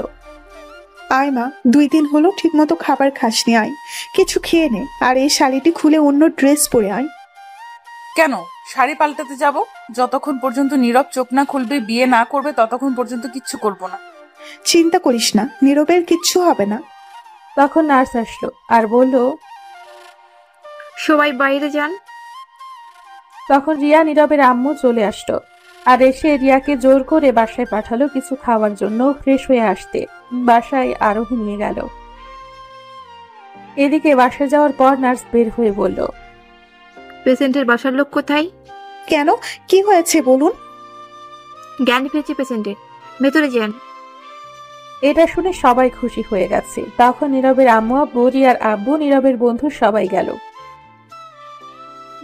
আয় মা, 2 দিন হলো ঠিক মতো খাবার খাসনি, আয় কিছু খেয়ে নে, আর এই শাড়িটি খুলে অন্য ড্রেস পরে আয়। কেন শাড়ি পাল্টাতে যাব? যতক্ষণ পর্যন্ত নীরব চোখ না খুলবে, বিয়ে না করবে, ততক্ষণ পর্যন্ত কিচ্ছু করব না। চিন্তা করিস না, নীরবের কিচ্ছু হবে না। তখন নার্স আসলো আর বলল, সবাই বাইরে যান। তখন রিয়া নীরবের আম্মু চলে আসলো আর এসে রিয়াকে জোর করে বাসায় পাঠালো কিছু খাওয়ার জন্য ফ্রেশ হয়ে আসতে। বাসায় আরোহী নিয়ে গেল। এদিকে বাসায় যাওয়ার পর নার্স বের হয়ে বলল, পেশেন্টের বাসার লোক কোথায়? কেন, কি হয়েছে বলুন? জ্ঞান ফিরেছে পেশেন্টের, ভেতরে যান। এটা শুনে সবাই খুশি হয়ে গেছে। তখন নীরবের আম্মু আব্বু, রিয়ার আব্বু, নীরবের বন্ধু সবাই গেল।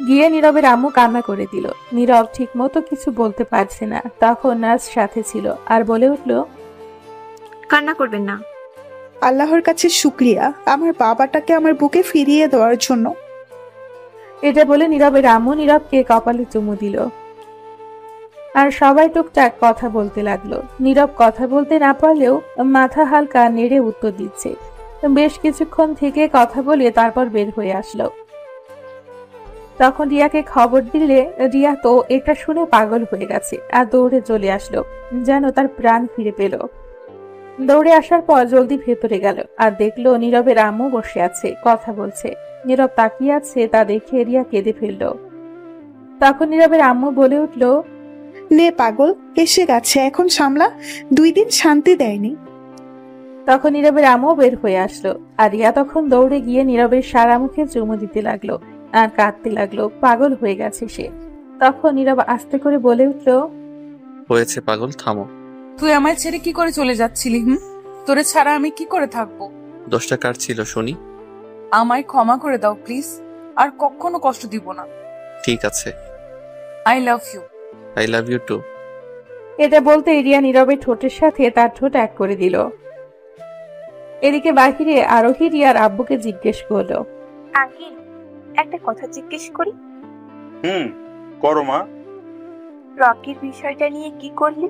গিয়ে নীরবের আম্মু কান্না করে দিল। নীরব ঠিক মতো কিছু বলতে পারছে না। তখন নার্স সাথে ছিল আর বলে উঠল, কান্না করবেন না। আল্লাহর কাছে শুক্রিয়া আমার বাবাটাকে আমার বুকে ফিরিয়ে দেওয়ার জন্য। এটা বলে নীরবের আম্মু নীরবকে কপালে চুমু দিল। আর সবাই টুকটাক কথা বলতে লাগলো। নীরব কথা বলতে না পারলেও মাথা হালকা নেড়ে উত্তর দিচ্ছে। বেশ কিছুক্ষণ থেকে কথা বলে তারপর বের হয়ে আসলো। তখন রিয়াকে খবর দিলে রিয়া তো এটা শুনে পাগল হয়ে গেছে আর দৌড়ে চলে আসলো, যেন তার প্রাণ ফিরে পেল। দৌড়ে আসার পর জলদি ভেতরে গেল আর দেখলো নীরবের আম্মু বসে আছে, কথা বলছে। নীরব তাকিয়ে আছে তা দেখে রিয়া কেঁদে ফেললো। তখন নীরবের আম্মু বলে উঠল, নে পাগল, এসে গেছে, এখন সামলা, 2 দিন শান্তি দেয়নি। তখন নীরবের আম্মু বের হয়ে আসলো আর রিয়া তখন দৌড়ে গিয়ে নীরবের সারা মুখে চুমু দিতে লাগলো আর কাঁদতে লাগলো। পাগল হয়ে গেছে সে। তখন নীরব আস্তে করে বলে উঠল, হয়েছে পাগল, থামো। তুই আমায় ছেড়ে কি করে চলে যাচ্ছিলি? তোরে ছাড়া আমি কি করে থাকবো? দোষটা কার ছিল শুনি? আমায় ক্ষমা করে দাও প্লিজ, আর কখনো কষ্ট দিব না। ঠিক আছে। I love you. I love you too. এটা বলতে রিয়া নীরবের ঠোঁটের সাথে তার ঠোঁট এক করে দিল। এদিকে বাহিরে আরোহী রিয়ার আব্বুকে জিজ্ঞেস করলো, আঙ্কেল, একটা কথা জিজ্ঞেস করি? করো মা। রকির বিষয়টা নিয়ে কি করলি?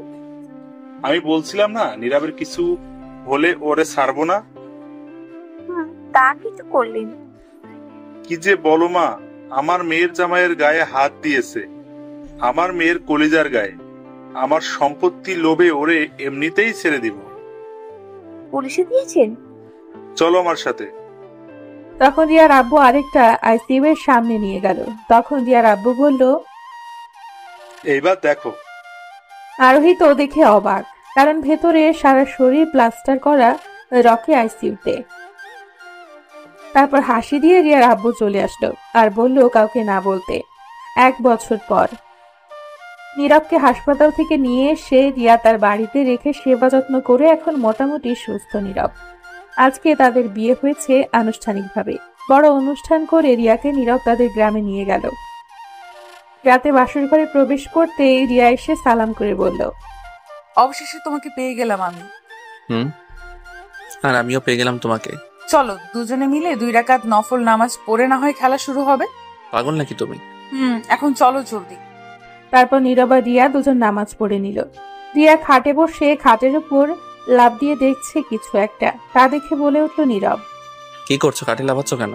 আমি বলছিলাম না, নীরবের কিছু হলে ওরে ছাড়বো না। তা কিছু করলেন? কি যে বলো মা, আমার মেয়ের জামাইয়ের গায়ে হাত দিয়েছে, আমার মেয়ের কলিজার গায়ে। আমার সম্পত্তি লোভে ওরে এমনিতেই ছেড়ে দিব। পুলিশে দিয়েছেন? চলো আমার সাথে। তখন রিয়ার আব্বু আরেকটা আইসিইউ এর সামনে নিয়ে গেল। তখন রিয়ার আব্বু বলল, এইবার দেখো। আরোহী তো দেখে অবাক, কারণ ভেতরে সারা শরীর প্লাস্টার করা রকি আইসিইউতে। তারপর হাসি দিয়ে রিয়ার আব্বু চলে আসলো আর বলল কাউকে না বলতে। 1 বছর পর নীরবকে হাসপাতাল থেকে নিয়ে এসে রিয়া তার বাড়িতে রেখে সেবা যত্ন করে এখন মোটামুটি সুস্থ নীরব। আজকে তাদের বিয়ে হয়েছে আনুষ্ঠানিকভাবে। বড় অনুষ্ঠান করে রিয়াকে নীরব তাদের গ্রামে নিয়ে গেল। রাতে বাসর ঘরে প্রবেশ করতে রিয়া এসে সালাম করে বলল, অবশেষে তোমাকে পেয়ে গেলাম আমি। আর আমিও পেয়ে গেলাম তোমাকে। চলো দুজনে মিলে 2 রাকাত নফল নামাজ পড়ে না হয় খেলা শুরু হবে। পাগল নাকি তুমি? এখন চলো জলদি। তারপর নীরব আর রিয়া দুজন নামাজ পড়ে নিল। রিয়া খাটে বসে খাটের উপর লাফ দিয়ে দেখছে কিছু একটা। তা দেখে বলে উঠল নীরব, কি করছো? খাটে লাফাচ্ছ কেন?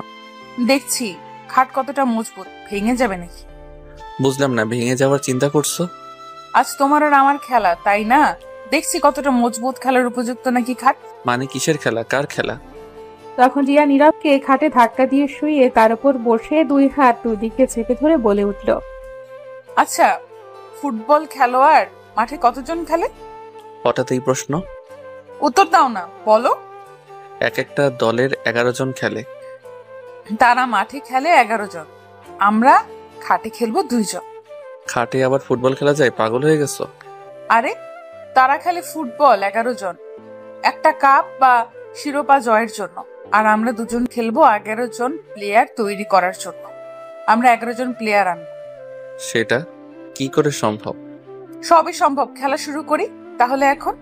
দেখছি খাট কতটা মজবুত, ভেঙে যাবে নাকি? বুঝলাম না, ভেঙে যাওয়ার চিন্তা করছো? আজ তোমার আর আমার খেলা, তাই না? দেখছি কতটা মজবুত, খেলার উপযুক্ত নাকি খাট। মানে কিসের খেলা? কার খেলা? তখন রিয়া নীরবকে খাটে ধাক্কা দিয়ে শুয়ে তার উপর বসে 2 হাত দুদিকে চেপে ধরে বলে উঠল, আচ্ছা, ফুটবল খেলোয়াড় মাঠে কতজন খেলে? হঠাৎ এই প্রশ্ন? উত্তর দাও না, বলো। এক একটা দলের 11 জন খেলে। তারা মাঠে খেলে 11 জন, আমরা খাটে খেলবো 2 জন। খাটে আবার ফুটবল খেলা যায়? পাগল হয়ে গেছো? আরে তারা খেলে ফুটবল 11 জন, একটা কাপ বা শিরোপা জয়ের জন্য, আর আমরা 2 জন খেলবো 11 জন প্লেয়ার তৈরি করার জন্য। আমরা 11 জন প্লেয়ার আনবো। সেটা কি করে সম্ভব? সবই সম্ভব, খেলা শুরু করি তাহলে। এখন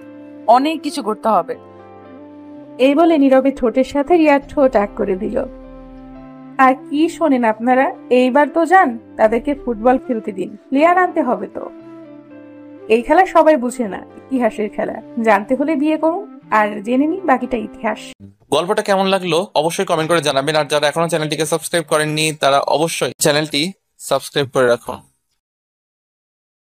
অনেক কিছু করতে হবে। এই বলে নীরবের ঠোঁটের সাথে রিয়ার ঠোঁট এক করে দিল। আর কি শোনেন আপনারা, এইবার তো যান, তাদেরকে ফুটবল খেলতে দিন, প্লেয়ার আনতে হবে তো। এই খেলা সবাই বুঝে না, ইতিহাসের খেলা। জানতে হলে বিয়ে করুন আর জেনে নিন বাকিটা ইতিহাস। গল্পটা কেমন লাগলো অবশ্যই কমেন্ট করে জানাবেন, আর যারা এখনো চ্যানেলটিকে সাবস্ক্রাইব করেননি তারা অবশ্যই চ্যানেলটি সাবস্ক্রাইব করে রাখো।